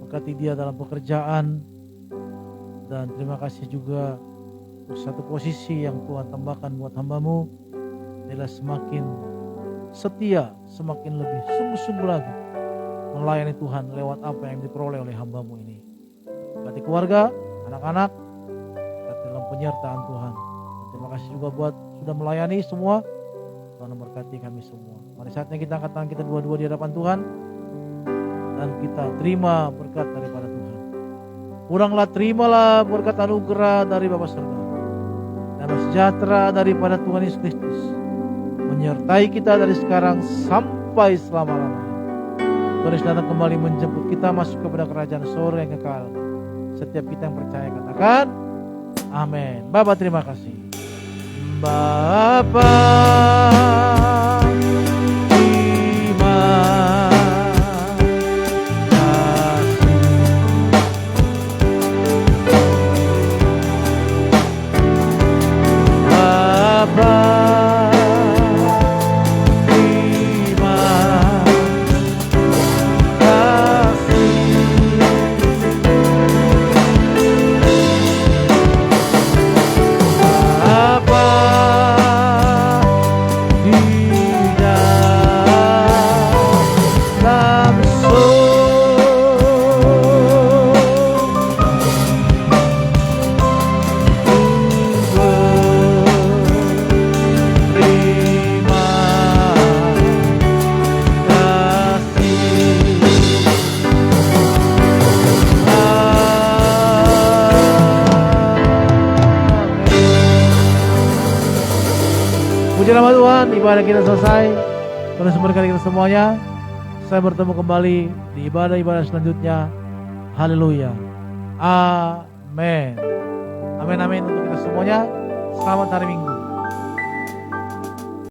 Speaker 2: berkati dia dalam pekerjaan. Dan terima kasih juga untuk satu posisi yang Tuhan tambahkan buat hamba-Mu. Adalah semakin setia, semakin lebih sungguh-sungguh lagi melayani Tuhan lewat apa yang diperoleh oleh hamba-Mu ini. Berkati keluarga, anak-anak, berkati dalam penyertaan Tuhan. Terima kasih juga buat sudah melayani semua. Tuhan memberkati kami semua. Mari saatnya kita angkat tangan kita dua-dua di hadapan Tuhan dan kita terima berkat daripada Tuhan. Kuranglah terimalah berkat anugerah dari Bapa surga. Damai sejahtera daripada Tuhan Yesus Kristus menyertai kita dari sekarang sampai selama-lamanya. Tuhan datang kembali menjemput kita masuk kepada kerajaan sorga yang kekal. Setiap kita yang percaya katakan amin. Bapa terima kasih. Bapa terima kasih. Bapa puji nama Tuhan, ibadah kita selesai. Tuhan memberkati kita semuanya. Saya bertemu kembali di ibadah-ibadah selanjutnya. Haleluya. Amin. Amin amin untuk kita semuanya. Selamat hari Minggu.